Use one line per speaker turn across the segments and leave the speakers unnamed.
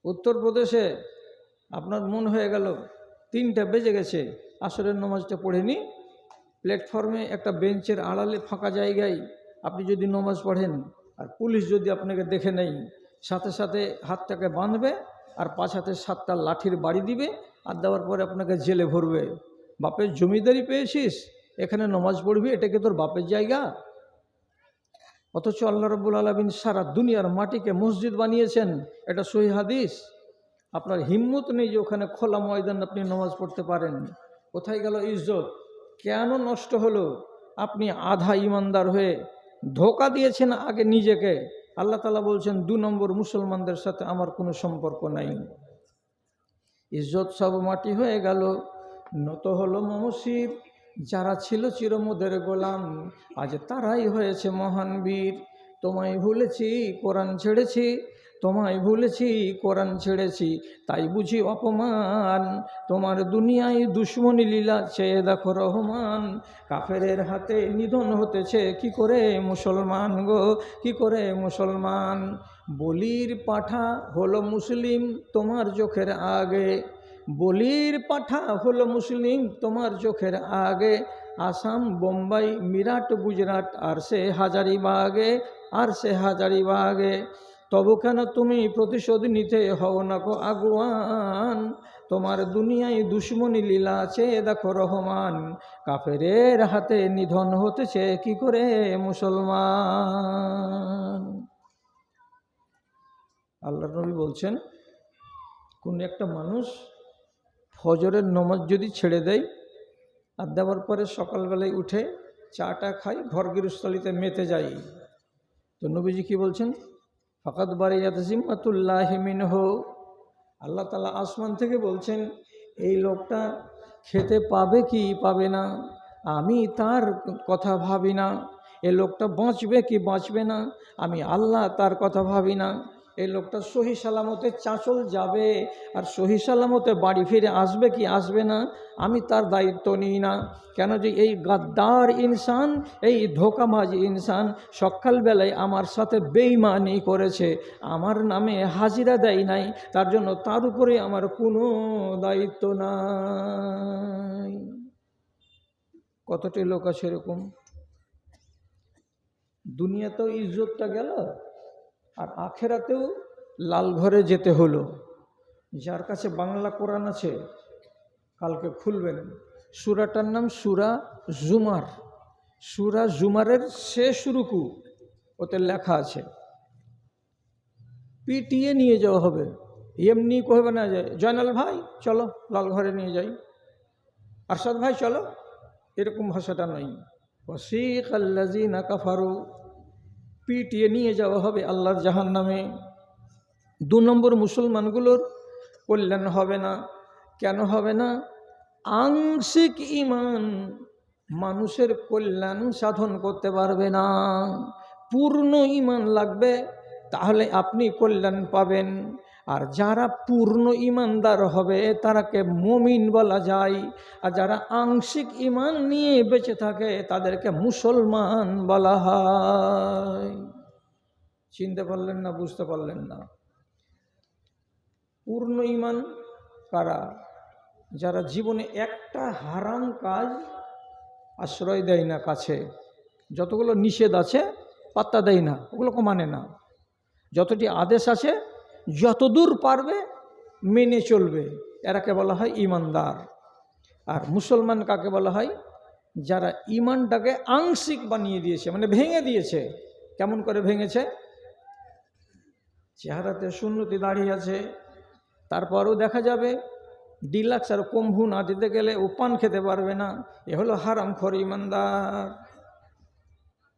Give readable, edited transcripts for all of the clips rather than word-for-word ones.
উত্তরপ্রদেশে আপনার মন হয়ে গেল 3টা বেজে গেছে, আসরের নামাজটা পড়ে নি, প্ল্যাটফর্মে একটা বেঞ্চের আড়ালে ফাঁকা জায়গায় আপনি যদি নামাজ পড়েন আর পুলিশ যদি আপনাকে দেখে নেই, সাথে সাথে হাতটাকে বাঁধবে আর 5 হাতে 7টা লাঠির বাড়ি দিবে, আর দেওয়ার পরে আপনাকে জেলে ভরবে। বাপের জমিদারি পেয়েছিস, এখানে নামাজ পড়বি, এটা কি তোর বাপের জায়গা? অথচ আল্লাহ রাব্বুল আলামিন সারা দুনিয়ার মাটিকে মসজিদ বানিয়েছেন, এটা সহিহ হাদিস। আপনার হিম্মত নেই যে ওখানে খোলা ময়দান আপনি নামাজ পড়তে পারেন। কোথায় গেল ইজ্জত? কেন নষ্ট হলো? আপনি আধা ইমানদার হয়ে ধোঁকা দিয়েছেন আগে নিজেকে। আল্লাহ তাআলা বলছেন 2 নম্বর মুসলমানদের সাথে আমার কোনো সম্পর্ক নাই। ইজ্জত সব মাটি হয়ে গেল, নত হলো মমশির। যারা ছিল চিরমোদের গোলাম, আজ তারাই হয়েছে মহান বীর। তোমায় ভুলেছি, কোরআন ছেড়েছি, তোমায় ভুলেছি, কোরআন ছেড়েছি, তাই বুঝি অপমান। তোমার দুনিয়ায় দুশ্মনী লীলা চেয়ে দেখো রহমান। কাফেরের হাতে নিধন হতেছে কি করে মুসলমান গো, কি করে মুসলমান। বলির পাঠা হলো মুসলিম তোমার চোখের আগে, বলির পাঠা হলো মুসলিম তোমার চোখের আগে। আসাম, বোম্বাই, মিরাট, গুজরাট আর সে হাজারিবাগে, আর সে হাজারিবাগে। তবু কেন তুমি প্রতিশোধ নিতে হও না গো আগুয়ান। তোমার দুনিয়ায় দুশ্মনী লীলা আছে দেখো রহমান। কাফেরের হাতে নিধন হতেছে কি করে মুসলমান। আল্লাহর নবী বলছেন, কোন একটা মানুষ ফজরের নামাজ যদি ছেড়ে দেয় আর দেওয়ার পরে সকালবেলায় উঠে চাটা খাই, ঘর গৃহস্থলিতে মেতে যাই, তো নবীজি কি বলছেন? ফাকাদ বারিয়াত জিম্মাতুল্লাহি মিনহু। আল্লাহ তাআলা আসমান থেকে বলছেন, এই লোকটা খেতে পাবে কি পাবে না আমি তার কথা ভাবি না, এই লোকটা বাঁচবে কি বাঁচবে না আমি আল্লাহ তার কথা ভাবি না। এই লোকটা সহি সালামতে চাঁচল যাবে আর সহি সালামতে বাড়ি ফিরে আসবে কি আসবে না আমি তার দায়িত্ব নিই না। কেন যে এই গাদ্দার ইনসান, এই ধোঁকাবাজ ইনসান সকালবেলায় আমার সাথে বেঈমানি করেছে, আমার নামে হাজিরা দেয় নাই, তার জন্য তার উপরে আমার কোনো দায়িত্ব নাই। কতটি লোক আছে এরকম? দুনিয়াতেও ইজ্জতটা গেল আর আখেরাতেও লাল ঘরে যেতে হলো। যার কাছে বাংলা কোরআন আছে কালকে খুলবেন, সূরাটার নাম সূরা জুমার। সূরা জুমারের শেষ রুকু ওতে লেখা আছে। পিটিয়ে নিয়ে যাওয়া হবে, এমনি কহবে না যে জয়নাল ভাই চলো লাল ঘরে নিয়ে যাই, আরশাদ ভাই চলো, এরকম ভাষাটা নয়। ওয়াসিকাল্লাযীনা কাফারু, পিটিয়ে নিয়ে যাওয়া হবে আল্লাহর জাহান্নামে। 2 নম্বর মুসলমানগুলোর কল্যাণ হবে না। কেন হবে না? আংশিক ঈমান মানুষের কল্যাণ সাধন করতে পারবে না। পূর্ণ ঈমান লাগবে, তাহলে আপনি কল্যাণ পাবেন। আর যারা পূর্ণ ঈমানদার হবে তারাকে মুমিন বলা যায়, আর যারা আংশিক ঈমান নিয়ে বেঁচে থাকে তাদেরকে মুসলমান বলা হয়। চিনতে পারলেন না? বুঝতে পারলেন না? পূর্ণ ঈমান কারা? যারা জীবনে একটা হারাম কাজ আশ্রয় দেয় না কাছে, যতগুলো নিষেধ আছে পাত্তা দেয় না, ওগুলোকে মানে না। যতটি আদেশ আছে যতদূর পারবে মেনে চলবে, এরাকে বলা হয় ঈমানদার। আর মুসলমান কাকে বলা হয়? যারা ঈমানটাকে আংশিক বানিয়ে দিয়েছে, মানে ভেঙে দিয়েছে। কেমন করে ভেঙেছে? চেহারাতে সুন্নতি দাঁড়িয়ে আছে, তারপরও দেখা যাবে ডিলাক্স আর কম্ভু না দিতে গেলে ও পান খেতে পারবে না। এ হলো হারামখোর ঈমানদার।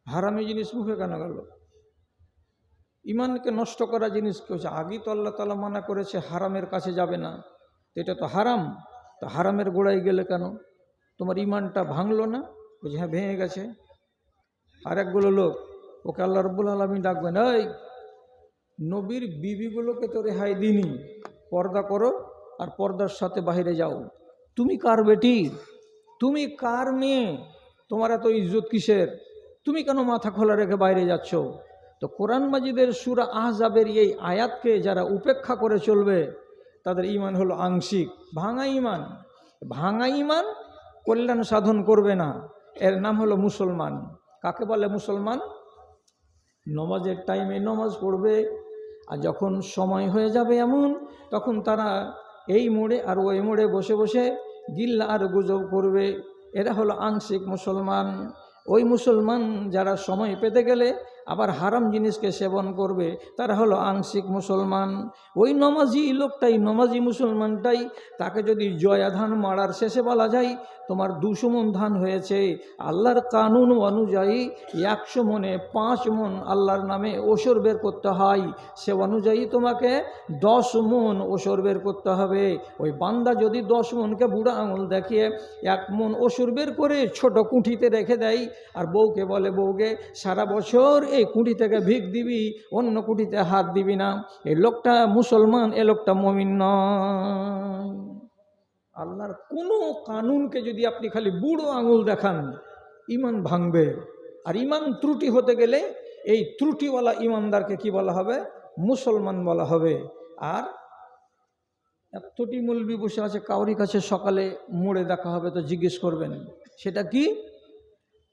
হারামি জিনিস মুখে কেন গেল? ইমানকে নষ্ট করা জিনিস কি হচ্ছে? আগেই তো আল্লাহ তাআলা মানা করেছে হারামের কাছে যাবে না, তো এটা তো হারাম, তো হারামের গোড়ায় গেলে কেন? তোমার ইমানটা ভাঙলো না? বলছে হ্যাঁ ভেঙে গেছে। আর একগুলো লোক ওকে আল্লাহ রাব্বুল আলামিন ডাকবেন, এই নবীর বিবিগুলোকে তো রেহাই দিনি, পর্দা করো আর পর্দার সাথে বাইরে যাও। তুমি কার বেটি? তুমি কার মেয়ে? তোমার এত ইজ্জত কিসের? তুমি কেন মাথা খোলা রেখে বাইরে যাচ্ছ? তো কোরআন মাজিদের সূরা আহজাবের এই আয়াতকে যারা উপেক্ষা করে চলবে তাদের ঈমান হলো আংশিক, ভাঙা ঈমান। ভাঙা ঈমান কল্যাণ সাধন করবে না, এর নাম হলো মুসলমান। কাকে বলে মুসলমান? নমাজের টাইমে নমাজ পড়বে, আর যখন সময় হয়ে যাবে এমন, তখন তারা এই মোড়ে আর ওই মোড়ে বসে বসে গিল্লা আর গুজব করবে। এরা হলো আংশিক মুসলমান। ওই মুসলমান যারা সময় পেতে গেলে আবার হারাম জিনিসকে সেবন করবে, তারা হলো আংশিক মুসলমান। ওই নমাজি লোকটাই, নমাজি মুসলমানটাই, তাকে যদি জয়াধান মারার শেষে বলা যায় তোমার 200 মণ ধান হয়েছে, আল্লাহর কানুন অনুযায়ী 100 মণে 5 মণ আল্লাহর নামে ওসর বের করতে হয়, সে অনুযায়ী তোমাকে 10 মণ ওসর বের করতে হবে। ওই বান্দা যদি 10 মণকে বুড়া আঙুল দেখিয়ে 1 মণ ওসর বের করে ছোট কুঁঠিতে রেখে দেয়, আর বউকে বলে বউকে সারা বছর এই কুঁঠি থেকে ভিক দিবি, অন্য কুঁঠিতে হাত দিবি না, এই লোকটা মুসলমান, এ লোকটা মুমিন নয়। আল্লাহর কোনো কানুনকে যদি আপনি খালি বুড়ো আঙুল দেখান, ঈমান ভাঙবে। আর ঈমান ত্রুটি হতে গেলে এই ত্রুটিওয়ালা ঈমানদারকে কি বলা হবে? মুসলমান বলা হবে। আর এতটি মৌলবি বসে আছে, কাউরি কাছে সকালে মোড়ে দেখা হবে তো জিজ্ঞেস করবেন সেটা কি?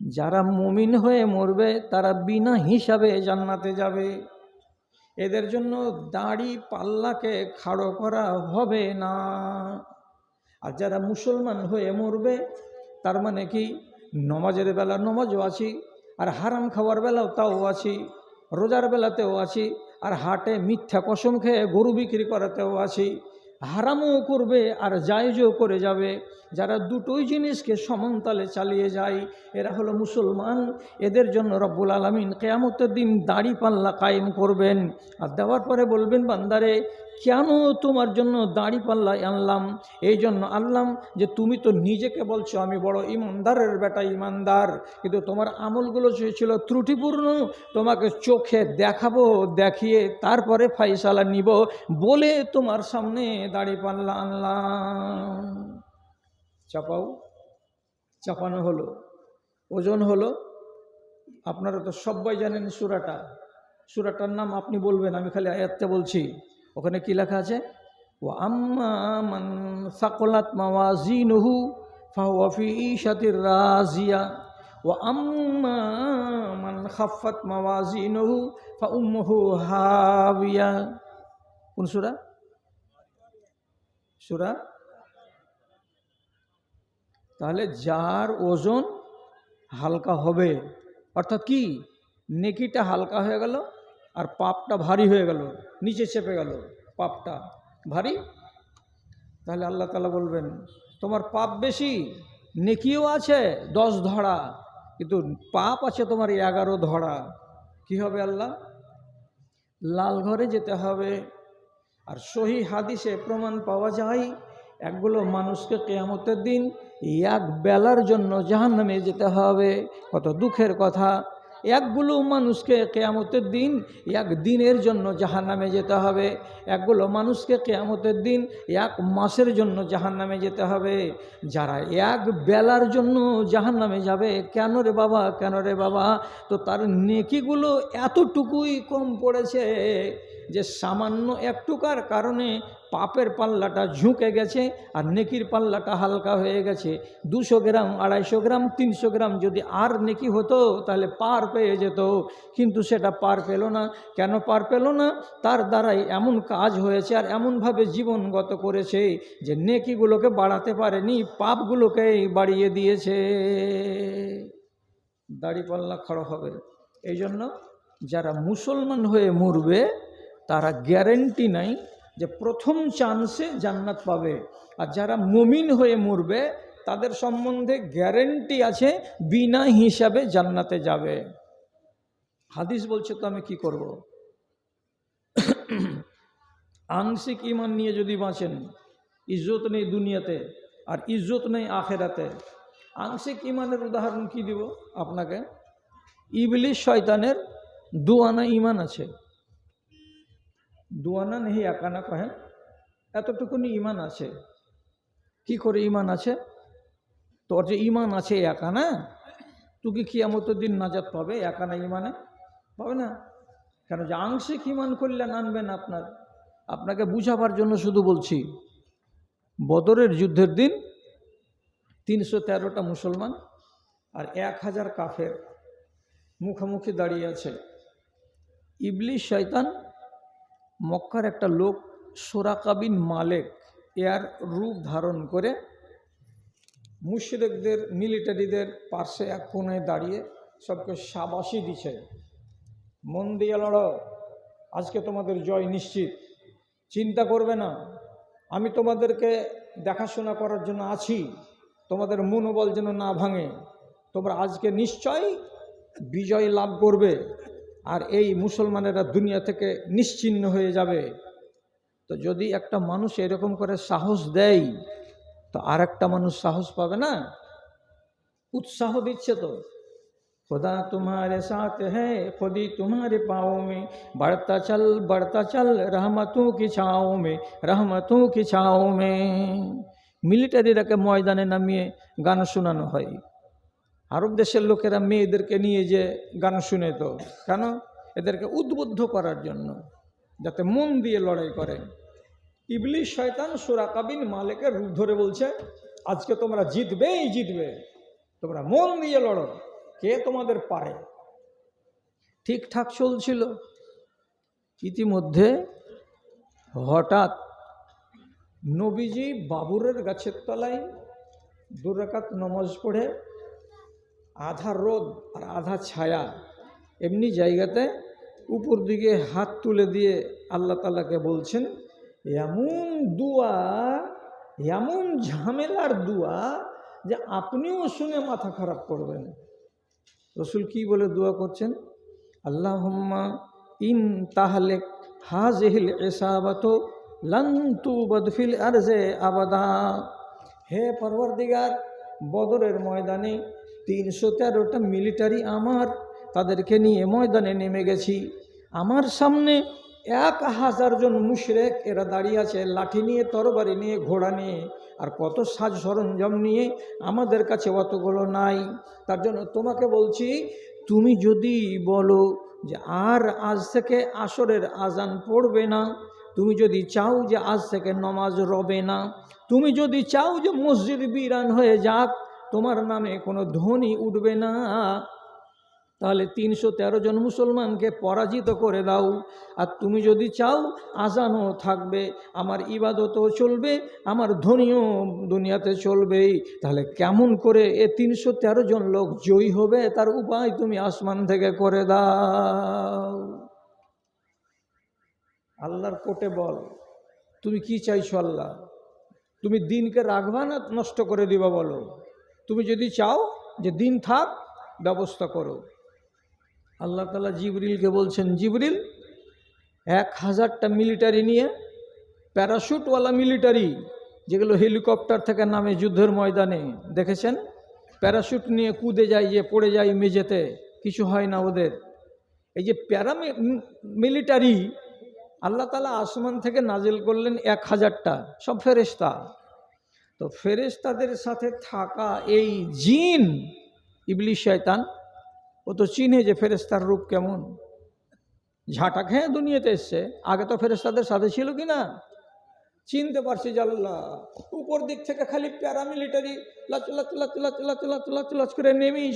যারা মুমিন হয়ে মরবে তারা বিনা হিসাবে জান্নাতে যাবে, এদের জন্য দাড়ি পাল্লাকে খাড়ো করা হবে না। আর যারা মুসলমান হয়ে মরবে তার মানে কি, নমাজের বেলা নমাজও আছি, আর হারাম খাওয়ার বেলাও তাও আছি, রোজার বেলাতেও আছি, আর হাটে মিথ্যা কসম খেয়ে গরু বিক্রি করাতেও আছি, হারামও করবে আর জায়েজও করে যাবে। যারা দুটোই জিনিসকে সমানতালে চালিয়ে যায় এরা হলো মুসলমান। এদের জন্য রব্বুল আলামিন কিয়ামতের দিন দাড়ি পাল্লা কায়েম করবেন, আর দেওয়ার পরে বলবেন বান্দারে কেন তোমার জন্য দাড়ি পাল্লা আনলাম? এই জন্য আনলাম যে তুমি তো নিজেকে বলছো আমি বড় ইমানদারের বেটা ইমানদার, কিন্তু তোমার আমলগুলো ছিল ত্রুটিপূর্ণ, তোমাকে চোখে দেখাবো, দেখিয়ে তারপরে ফাইসালা নিব বলে তোমার সামনে দাড়ি পাল্লা আনলাম। চাপাও, চাপানো হলো, ওজন হলো। আপনারা তো সবাই জানেন সূরাটার নাম আপনি বলবেন, আমি খালি আয়াতটা বলছি। ওখানে কি লেখা আছে? ও আম্মা মান সাকলাত মাওয়াজিনুহু ফাহুয়া ফি ঈশাতির রাজিয়া ওয়া আম্মা মান খাফফাত মাওয়াজিনুহু ফাউম্মুহু হাবিয়া। কোন সূরা? সূরা। তাহলে যার ওজন হালকা হবে, অর্থাৎ কি, নেকিটা হালকা হয়ে গেল আর পাপটা ভারী হয়ে গেল, নিচে চেপে গেল, পাপটা ভারী, তাহলে আল্লাহ তাআলা বলবেন তোমার পাপ বেশি, নেকিও আছে 10 ধরা, কিন্তু পাপ আছে তোমার 11 ধরা। কি হবে? আল্লাহ লাল ঘরে যেতে হবে। আর সহি হাদিসে প্রমাণ পাওয়া যায় একগুলো মানুষকে কিয়ামতের দিন 1 বেলার জন্য জাহান্নামে যেতে হবে। কত দুঃখের কথা! একগুলো মানুষকে কিয়ামতের দিন 1 দিনের জন্য জাহান্নামে যেতে হবে, একগুলো মানুষকে কিয়ামতের দিন 1 মাসের জন্য জাহান্নামে যেতে হবে। যারা 1 বেলার জন্য জাহান্নামে যাবে, কেন রে বাবা, কেন রে বাবা? তো তার নেকিগুলো এতটুকুই কম পড়েছে যে সামান্য একটুকার কারণে পাপের পাল্লাটা ঝুঁকে গেছে আর নেকির পাল্লাটা হালকা হয়ে গেছে। 200 গ্রাম, 250 গ্রাম, 300 গ্রাম যদি আর নেকি হতো তাহলে পার পেয়ে যেত, কিন্তু সেটা পার পেল না। কেন পার পেল না? তার দ্বারাই এমন কাজ হয়েছে আর এমনভাবে জীবনগত করেছে যে নেকিগুলোকে বাড়াতে পারেনি, পাপগুলোকেই বাড়িয়ে দিয়েছে। দাড়ি পাল্লা খাড়া হবে। এই জন্য যারা মুসলমান হয়ে মরবে তারা গ্যারেন্টি নাই যে প্রথম চান্সে জান্নাত পাবে, আর যারা মুমিন হয়ে মরবে তাদের সম্বন্ধে গ্যারেন্টি আছে বিনা হিসাবে জান্নাতে যাবে। হাদিস বলছে তো আমি কি করব? আংশিক ঈমান নিয়ে যদি বাঁচেন, ইজ্জত নেই দুনিয়াতে আর ইজ্জত নেই আখেরাতে। আংশিক ঈমানের উদাহরণ কি দিব আপনাকে? ইবলিস শয়তানের 2 আনা ঈমান আছে। 2 আনা নেই, 1 আনা কহেন, এতটুকুনি ঈমান আছে। কি করে ঈমান আছে? তোর যে ঈমান আছে 1 আনা, তুই কি কিয়ামতের দিন নাজাত পাবে 1 আনা ঈমানে? পাবে না। কেন যে আংশিক ঈমান কল্যাণ আনবেন আপনাকে বুঝাবার জন্য শুধু বলছি। বদরের যুদ্ধের দিন 313টা মুসলমান আর 1000 কাফের মুখোমুখি দাঁড়িয়ে আছে। ইবলিস শয়তান মক্কার একটা লোক সুরাকা বিন মালেক এর রূপ ধারণ করে মুশরিকদের মিলিটারিদের পাশে এক কোণায় দাঁড়িয়ে সবকে শাবাশি দিছে, মন দিয়ে লড়ো, আজকে তোমাদের জয় নিশ্চিত, চিন্তা করবে না, আমি তোমাদেরকে দেখাশোনা করার জন্য আছি, তোমাদের মনোবল যেন না ভাঙে, তোমরা আজকে নিশ্চয়ই বিজয় লাভ করবে আর এই মুসলমানেরা দুনিয়া থেকে নিশ্চিহ্ন হয়ে যাবে। তো যদি একটা মানুষ এরকম করে সাহস দেয় তো আর একটা মানুষ সাহস পাবে না? উৎসাহ দিচ্ছে তো, खुदा तुम्हारे साथ है, खुदी तुम्हारे पाँव में, बढ़ता चल रहमतों की छाँव में, रहमतों की छाँव में। মিলিটারিরাকে ময়দানে নামিয়ে গান শোনানো হয়। আরব দেশের লোকেরা মেয়েদেরকে নিয়ে যে গান শুনে, তো কেন? এদেরকে উদ্বুদ্ধ করার জন্য, যাতে মন দিয়ে লড়াই করে। ইবলিস শয়তান সুরাকা বিন মালেকের রূপ ধরে বলছে, আজকে তোমরা জিতবে, তোমরা মন দিয়ে লড়ো, কে তোমাদের পারে। ঠিকঠাক চলছিল। ইতিমধ্যে হঠাৎ নবীজি বাবুরের গাছের তলায় 2 রাকাত নামাজ পড়ে, আধা রোদ আর আধা ছায়া এমনি জায়গাতে উপর দিকে হাত তুলে দিয়ে আল্লাহ তাআলাকে বলছেন, এমন দুয়া, এমন ঝামেলার দুয়া যে আপনিও শুনে মাথা খারাপ করবেন। রসুল কি বলে দোয়া করছেন? আল্লাহুম্মা ইন তাহলেক হাযিহিল ইসাবাতু লান তুবাদ ফিল আরজে আবাদা। হে পরওয়ারদিগার, বদরের ময়দানে 313টা মিলিটারি তাদেরকে নিয়ে ময়দানে নেমে গেছি। আমার সামনে 1000 জন মুশরিক এরা দাঁড়িয়ে আছে, লাঠি নিয়ে, তরবারি নিয়ে, ঘোড়া নিয়ে, আর কত সাজ সরঞ্জাম নিয়ে। আমাদের কাছে অতগুলো নাই। তার জন্য তোমাকে বলছি, তুমি যদি বলো যে আর আজ থেকে আসরের আজান পড়বে না, তুমি যদি চাও যে আজ থেকে নামাজ রবে না, তুমি যদি চাও যে মসজিদ বিরান হয়ে যাক, তোমার নামে কোনো ধ্বনি উঠবে না, তাহলে 313 জন মুসলমানকে পরাজিত করে দাও। আর তুমি যদি চাও আজানও থাকবে, আমার ইবাদতও চলবে, আমার ধ্বনিও দুনিয়াতে চলবেই, তাহলে কেমন করে এ 313 জন লোক জয়ী হবে তার উপায় তুমি আসমান থেকে করে দাও। আল্লাহর কোর্টে বল, তুমি কি চাইছো? আল্লাহ, তুমি দিনকে রাখবা না নষ্ট করে দিবা? বলো। তুমি যদি চাও যে দিন থাক, ব্যবস্থা করো। আল্লাহ তাআলা জিবরিলকে বলছেন, জিবরিল 1000টা মিলিটারি নিয়ে, প্যারাশুটওয়ালা মিলিটারি, যেগুলো হেলিকপ্টার থেকে নামে যুদ্ধের ময়দানে, দেখেছেন? প্যারাশুট নিয়ে কুদে যায়, যে পড়ে যায় মেঝেতে, কিছু হয় না ওদের। এই যে মিলিটারি আল্লাহ তাআলা আসমান থেকে নাজিল করলেন 1000টা, সব ফেরেশতা। তো ফেরেশতাদের সাথে থাকা এই জিন ইবলিস শয়তান, ও তো চিনে যে ফেরেশতার রূপ কেমন। ঝাঁটা খেয়ে দুনিয়াতে এসছে, আগে তো ফেরেশতাদের সাথে ছিল কি না? চিনতে পারছি যে আল্লাহ উপর দিক থেকে খালি প্যারামিলিটারি লাচ করে নেমেই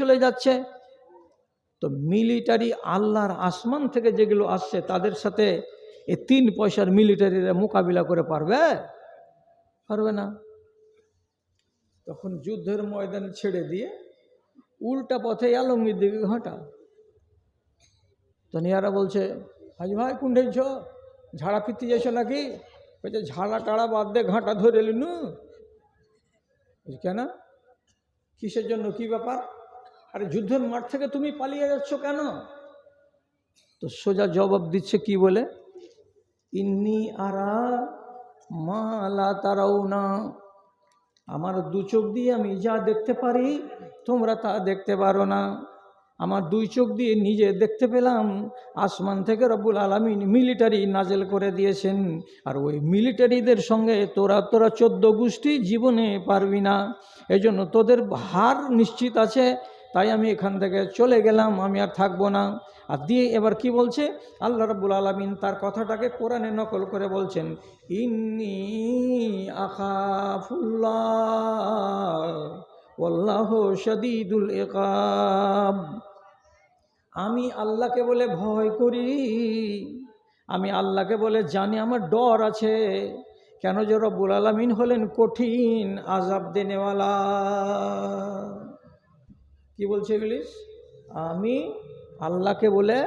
চলে যাচ্ছে। তো মিলিটারি আল্লাহর আসমান থেকে যেগুলো আসছে, তাদের সাথে এ 3 পয়সার মিলিটারিরা মোকাবিলা করে পারবে না। তখন যুদ্ধের ময়দান ছেড়ে দিয়ে উল্টা পথে আলমগীর দিকে ঘাঁটা। তো নিয়ারা বলছে, হাজি ভাই কুন্ডেছ, ঝাড়া ফিরতে যাইছ নাকি? বলছে, ঝাড়া টাড়া বাদ দে, ঘাঁটা ধরে এলিনু। কেন? কিসের জন্য? কি ব্যাপার? আরে যুদ্ধের মাঠ থেকে তুমি পালিয়ে যাচ্ছ কেন? তো সোজা জবাব দিচ্ছে কি বলে, ইন্নি আরা মা লা তারাউনা, আমার 2 চোখ দিয়ে আমি যা দেখতে পারি তোমরা তা দেখতে পারো না। আমার 2 চোখ দিয়ে নিজে দেখতে পেলাম আসমান থেকে রব্বুল আলামিন মিলিটারি নাজেল করে দিয়েছেন, আর ওই মিলিটারিদের সঙ্গে তোরা 14 গোষ্ঠী জীবনে পারবি না। এই জন্য তোদের হার নিশ্চিত আছে। তাই আমি এখান থেকে চলে গেলাম, আমি আর থাকবো না। আর দিয়ে এবার কি বলছে আল্লাহ রাব্বুল আলামিন তার কথাটাকে কোরআনে নকল করে বলছেন, ইন্নী আখাফুল্লাহ ওয়াল্লাহু শাদীদুল ইকাব। আমি আল্লাহকে বলে ভয় করি, আমি আল্লাহকে বলে জানি, আমার ডর আছে। কেন? যে রব্বুল আলামিন হলেন কঠিন আযাব দেনেওয়ালা। কি বলছে ইবলিস? আমি আল্লাহকে বলে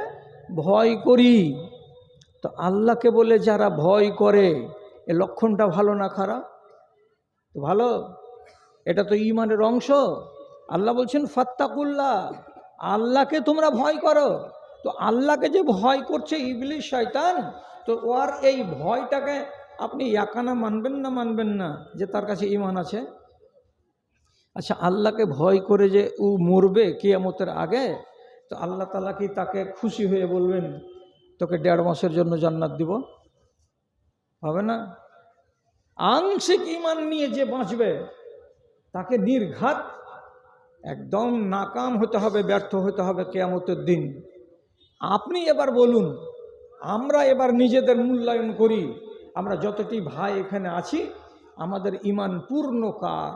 ভয় করি। তো আল্লাহকে বলে যারা ভয় করে, এ লক্ষণটা ভালো না খারাপ? তো ভালো, এটা তো ঈমানের অংশ। আল্লাহ বলছেন ফাত্তাকুল্লাহ, আল্লাহকে তোমরা ভয় করো। তো আল্লাহকে যে ভয় করছে ইবলিস শয়তান, তো ওর এই ভয়টাকে আপনি একানা মানবেন না মানবেন না যে তার কাছে ঈমান আছে? আচ্ছা, আল্লাহকে ভয় করে যে ও মরবে কিয়ামতের আগে, তো আল্লাহ তাআলা কি তাকে খুশি হয়ে বলবেন তোকে 1.5 মাসের জন্য জান্নাত দিব? হবে না। আংশিক ঈমান নিয়ে যে বাঁচবে তাকে নির্ঘাত একদম নাকাম হতে হবে, ব্যর্থ হতে হবে কিয়ামতের দিন। আপনি এবার বলুন, আমরা এবার নিজেদের মূল্যায়ন করি, আমরা যতটি ভাই এখানে আছি আমাদের ঈমান পূর্ণকার।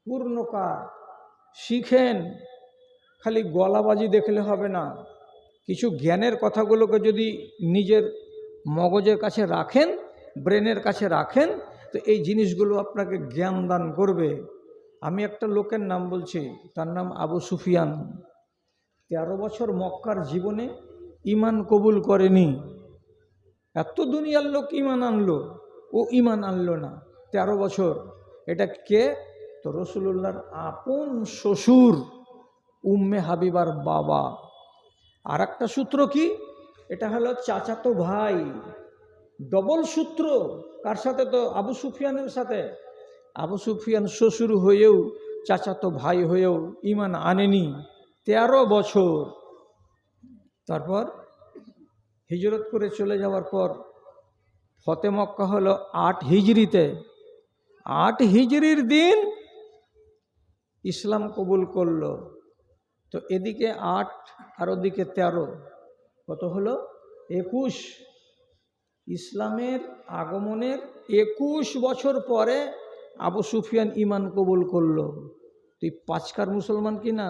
পূর্ণকার শিখেন, খালি গলাবাজি দেখলে হবে না। কিছু জ্ঞানের কথাগুলোকে যদি নিজের মগজের কাছে রাখেন, ব্রেনের কাছে রাখেন, তো এই জিনিসগুলো আপনাকে জ্ঞান দান করবে। আমি একটা লোকের নাম বলছি, তার নাম আবু সুফিয়ান। 13 বছর মক্কার জীবনে ঈমান কবুল করেনি। এত দুনিয়ার লোক ঈমান আনলো, ও ঈমান আনলো না 13 বছর। এটা কে? তো রাসূলুল্লাহর আপন শ্বশুর উম্মে হাবিবার বাবা। আর একটা সূত্র কি? এটা হলো চাচাতো ভাই, ডবল সূত্র। কার সাথে? তো আবু সুফিয়ানের সাথে। আবু সুফিয়ান শ্বশুর হয়েও, চাচাতো ভাই হয়েও ঈমান আনেনি 13 বছর। তারপর হিজরত করে চলে যাওয়ার পর ফতে মক্কা হলো 8 হিজরিতে। 8 হিজরির দিন ইসলাম কবুল করলো। তো এদিকে 8 আর ওদিকে 13, কত হলো? 21। ইসলামের আগমনের 21 বছর পরে আবু সুফিয়ান ঈমান কবুল করলো। তুই 5কার মুসলমান কি না?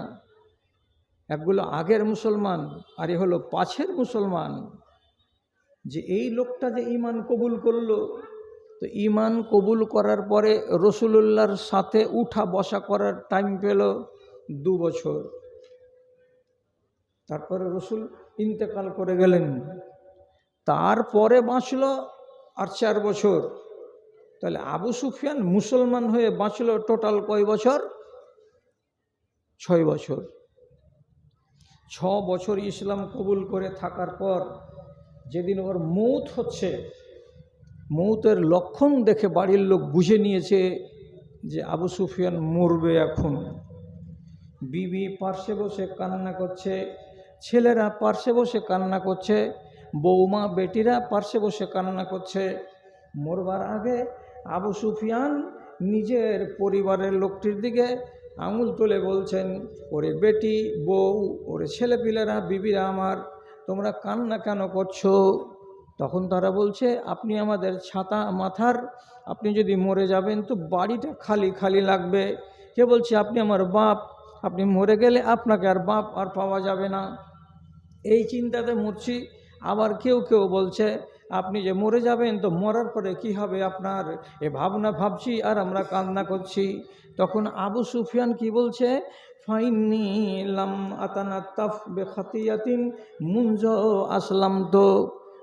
একগুলো আগের মুসলমান আর এ হলো 5-এর মুসলমান। যে এই লোকটা যে ঈমান কবুল করলো, তো ঈমান কবুল করার পরে রাসূলুল্লাহর সাথে উঠা বসা করার টাইম পেল 2 বছর। তারপরে রসুল ইন্তেকাল করে গেলেন। তারপরে বাঁচল আর 4 বছর। তাহলে আবু সুফিয়ান মুসলমান হয়ে বাঁচল টোটাল কয় বছর? 6 বছর। 6 বছর ইসলাম কবুল করে থাকার পর যেদিন ওর মৌত হচ্ছে, মৌতের লক্ষণ দেখে বাড়ির লোক বুঝে নিয়েছে যে আবু সুফিয়ান মরবে এখন। বিবি পার্শ্বে বসে কান্না করছে, ছেলেরা পার্শ্বে বসে কান্না করছে, বৌমা বেটিরা পার্শ্বে বসে কান্না করছে। মরবার আগে আবু সুফিয়ান নিজের পরিবারের লোকটির দিকে আঙুল তুলে বলছেন, ওরে বেটি, বউ, ওরে ছেলেপিলেরা, বিবিরা আমার, তোমরা কান্না কেন করছো? তখন তারা বলছে, আপনি আমাদের ছাতা মাথার, আপনি যদি মরে যাবেন তো বাড়িটা খালি খালি লাগবে। কে বলছে আপনি আমার বাপ, আপনি মরে গেলে আপনাকে আর বাপ আর পাওয়া যাবে না। এই চিন্তাতে মরছি। আবার কেউ কেউ বলছে আপনি যে মরে যাবেন তো মরার পরে কি হবে আপনার, এ ভাবনা ভাবছি আর আমরা কান্না করছি। তখন আবু সুফিয়ান কি বলছে? ফাইন্নি লাম আতানাত্তাফ বিখাতিয়াতিন মুনজ আসলাম। তো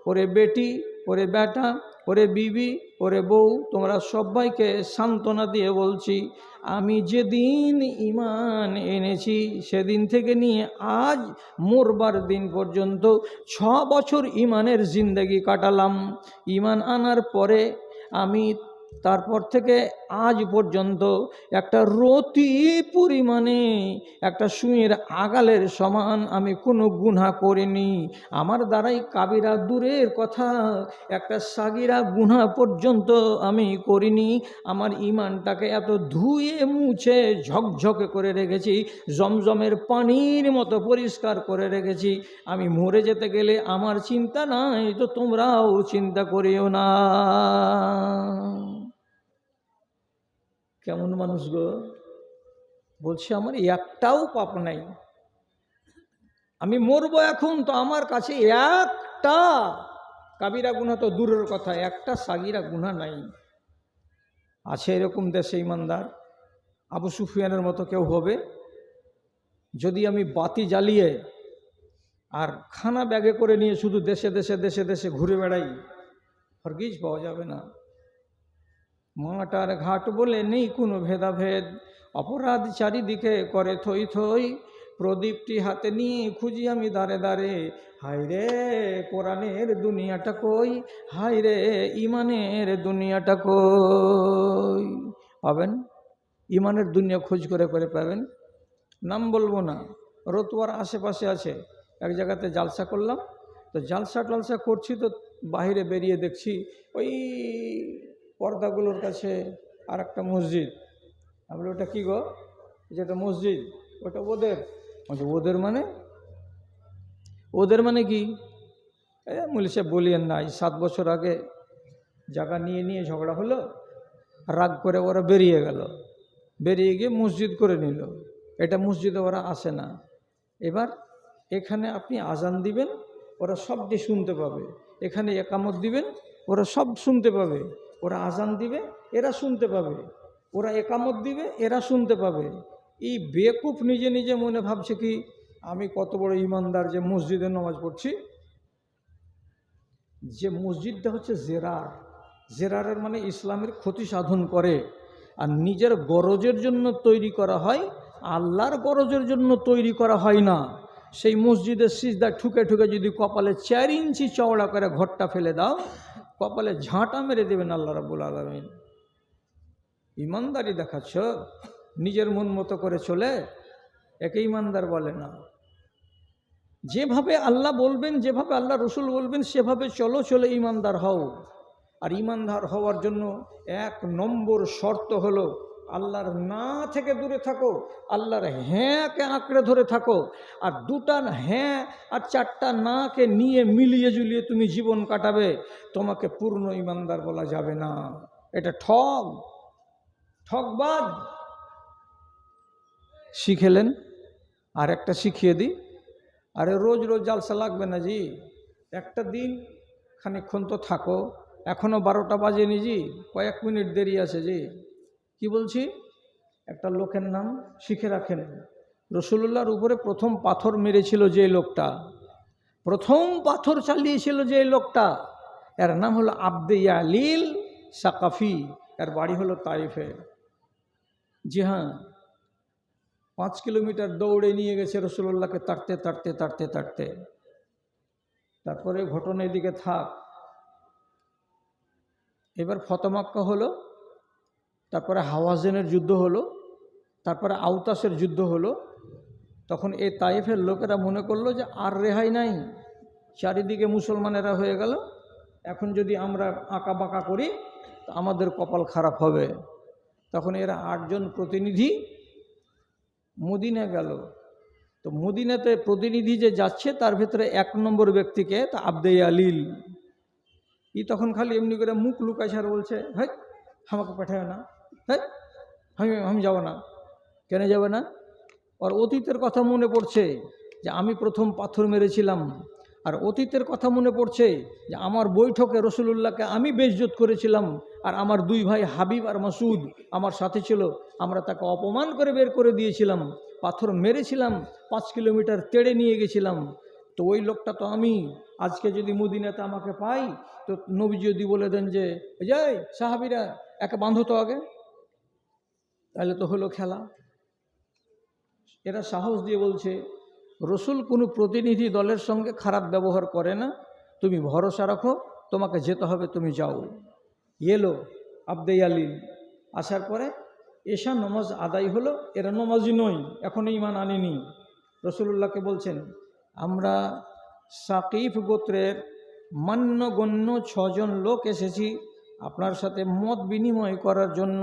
ওরে বেটি, ওরে বেটা, ওরে বিবি, ওরে বউ, তোমরা সবাইকে সান্ত্বনা দিয়ে বলছি, আমি যেদিন ঈমান এনেছি সেদিন থেকে নিয়ে আজ মরবার দিন পর্যন্ত 6 বছর ঈমানের জিন্দেগি কাটালাম। ঈমান আনার পরে আমি তারপর থেকে আজ পর্যন্ত একটা রতি পরিমাণে একটা সুঁয়ের আগালের সমান আমি কোনো গুনাহ করিনি। আমার দ্বারাই কাবিরা দূরের কথা, একটা সাগিরা গুনাহ পর্যন্ত আমি করিনি। আমার ইমানটাকে এত ধুয়ে মুছে ঝকঝকে করে রেখেছি, জমজমের পানির মতো পরিষ্কার করে রেখেছি। আমি মরে যেতে গেলে আমার চিন্তা নাই, তো তোমরাও চিন্তা করিও না। কেমন মানুষ গো, বলছে আমার একটাও পাপ নাই, আমি মরবো এখন, তো আমার কাছে একটা কাবিরা গুনাহ তো দূরের কথা, একটা সাগিরা গুনাহ নাই। আছে এরকম দেশে ইমানদার? আবু সুফিয়ানের মতো কেউ হবে? যদি আমি বাতি জ্বালিয়ে আর খানা ব্যাগে করে নিয়ে শুধু দেশে দেশে দেশে দেশে ঘুরে বেড়াই, হরগিজ পাওয়া যাবে না। মাটার ঘাট বলে নেই কোনো ভেদাভেদ, অপরাধ চারিদিকে করে থই থই, প্রদীপটি হাতে নিয়ে খুঁজি আমি দাঁড়ে দাঁড়ে, হায় রে কোরআনের দুনিয়াটা কই, হায় রে ইমানের দুনিয়াটা কই। পাবেন ইমানের দুনিয়া খোঁজ করে করে পাবেন। নাম বলবো না, রতুয়ার আশেপাশে আছে, এক জায়গাতে জালসা করলাম, তো জালসা টালসা করছি, তো বাইরে বেরিয়ে দেখছি ওই পর্দাগুলোর কাছে আর একটা মসজিদ। আমি ওটা কী গো? যেটা মসজিদ ওটা ওদের। ওদের মানে? ওদের মানে কি? মৌলী সাহেব বলিয়েন না, 7 বছর আগে জায়গা নিয়ে নিয়ে ঝগড়া হলো, রাগ করে ওরা বেরিয়ে গেল, বেরিয়ে গিয়ে মসজিদ করে নিল। এটা মসজিদে ওরা আসে না। এবার এখানে আপনি আজান দিবেন, ওরা সবটি শুনতে পাবে। এখানে একামত দিবেন, ওরা সব শুনতে পাবে। ওরা আজান দিবে, এরা শুনতে পাবে। ওরা একামত দিবে, এরা শুনতে পাবে। এই বেকুফ নিজে নিজে মনে ভাবছে কি আমি কত বড় ইমানদার যে মসজিদে নামাজ পড়ছি। যে মসজিদটা হচ্ছে জেরার, জেরারের মানে ইসলামের ক্ষতি সাধন করে, আর নিজের গরজের জন্য তৈরি করা হয়, আল্লাহর গরজের জন্য তৈরি করা হয় না। সেই মসজিদের সিজদা ঠুকে ঠুকে যদি কপালে 4 ইঞ্চি চওড়া করে ঘরটা ফেলে দাও, কপালে ঝাঁটা মেরে দেবেন আল্লাহ রাব্বুল আলামিন। ইমানদারি দেখাচ্ছ, নিজের মন মতো করে চলে, একে ইমানদার বলে না। যেভাবে আল্লাহ বলবেন, যেভাবে আল্লাহ রসুল বলবেন সেভাবে চলো, চলে ইমানদার হও। আর ইমানদার হওয়ার জন্য 1 নম্বর শর্ত হলো আল্লাহর না থেকে দূরে থাকো, আল্লাহর হ্যাঁকে আঁকড়ে ধরে থাকো। আর 2টা হ্যাঁ আর 4টা নাকে নিয়ে মিলিয়ে জুলিয়ে তুমি জীবন কাটাবে, তোমাকে পূর্ণ ইমানদার বলা যাবে না। এটা ঠকবাদ। শিখেলেন? আর একটা শিখিয়ে দিই। আরে রোজ রোজ জালসা লাগবে না জি, একটা দিন খানিকক্ষণ তো থাকো। এখনও 12টা বাজেনি জি, কয়েক মিনিট দেরি আছে জি। কি বলছি? একটা লোকের নাম শিখে রাখেন। রসুলুল্লাহর উপরে প্রথম পাথর মেরেছিল যে লোকটা, প্রথম পাথর চালিয়েছিল যে লোকটা, এর নাম হলো আব্দে ইয়ালিল সাকাফি। এর বাড়ি হলো তাইফে। জি হ্যাঁ, 5 কিলোমিটার দৌড়ে নিয়ে গেছে রসুলুল্লাহকে তাড়তে তাড়তে তাড়তে তাড়তে। তারপরে ঘটনা এদিকে থাক। এবার ফতমাক্কা হলো, তারপরে হাওয়াজেনের যুদ্ধ হলো, তারপরে আউতাসের যুদ্ধ হলো। তখন এই তাইফের লোকেরা মনে করলো যে আর রেহাই নাই, চারিদিকে মুসলমানেরা হয়ে গেল, এখন যদি আমরা আঁকা বাঁকা করি তো আমাদের কপাল খারাপ হবে। তখন এরা 8 জন প্রতিনিধি মদিনা গেল। তো মদিনাতে প্রতিনিধি যে যাচ্ছে তার ভেতরে 1 নম্বর ব্যক্তিকে তা আব্দে ইয়ালিল। তখন খালি এমনি করে মুখ লুকাইছে আর বলছে, হ্যাঁ আমাকে পাঠায় না, হ্যাঁ আমি যাব না। কেন যাবে না? আর অতীতের কথা মনে পড়ছে যে আমি প্রথম পাথর মেরেছিলাম, আর অতীতের কথা মনে পড়ছে যে আমার বৈঠকে রসুলুল্লাহকে আমি বেইজ্জত করেছিলাম, আর আমার 2 ভাই হাবিব আর মাসুদ আমার সাথে ছিল, আমরা তাকে অপমান করে বের করে দিয়েছিলাম, পাথর মেরেছিলাম, 5 কিলোমিটার তেড়ে নিয়ে গেছিলাম। তো ওই লোকটা তো আমি। আজকে যদি মদিনাতে আমাকে পাই, তো নবী যদি বলে দেন যে যাই সাহাবীরা একে বাঁধো তো আগে, তাহলে তো হলো খেলা। এরা সাহস দিয়ে বলছে রসুল কোনো প্রতিনিধি দলের সঙ্গে খারাপ ব্যবহার করে না, তুমি ভরসা রাখো, তোমাকে যেতে হবে, তুমি যাও। এলো আব্দে ইয়ালিল, আসার পরে এশা নমাজ আদায় হলো, এরা নমাজি নয়, এখনো ঈমান আনেনি। রাসূলুল্লাহকে বলছেন, আমরা সাকিফ গোত্রের মান্যগণ্য 6 জন লোক এসেছি আপনার সাথে মত বিনিময় করার জন্য।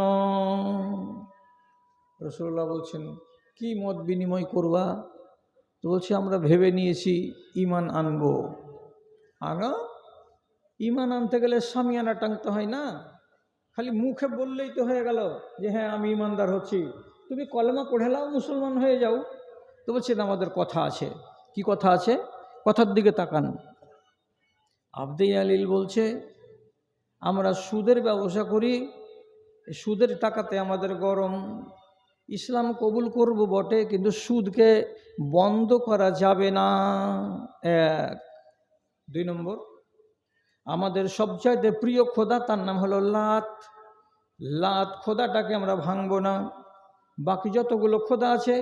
রাসূলুল্লাহ বলছেন, কি মত বিনিময় করবা? তো বলছি, আমরা ভেবে নিয়েছি ঈমান আনবো। আগা ঈমান আনতে গেলে সামিয়ানা টাঙতে হয় না, খালি মুখে বললেই তো হয়ে গেল যে হ্যাঁ আমি ঈমানদার হচ্ছি। তুমি কলেমা পড়ে নাও, মুসলমান হয়ে যাও। তো বলছে না, আমাদের কথা আছে। কি কথা আছে? কথার দিকে তাকান। আব্দে আলিল বলছে, আমরা সুদের ব্যবসা করি, সুদের টাকাতে আমাদের গরম। ইসলাম কবুল করব বটে, কিন্তু সুদকে বন্ধ করা যাবে না। 1। 2 নম্বর, আমাদের সবচাইতে প্রিয় খোদা, তার নাম হলো লাত। লাত খোদাটাকে আমরা ভাঙব না। বাকি যতগুলো খোদা আছে,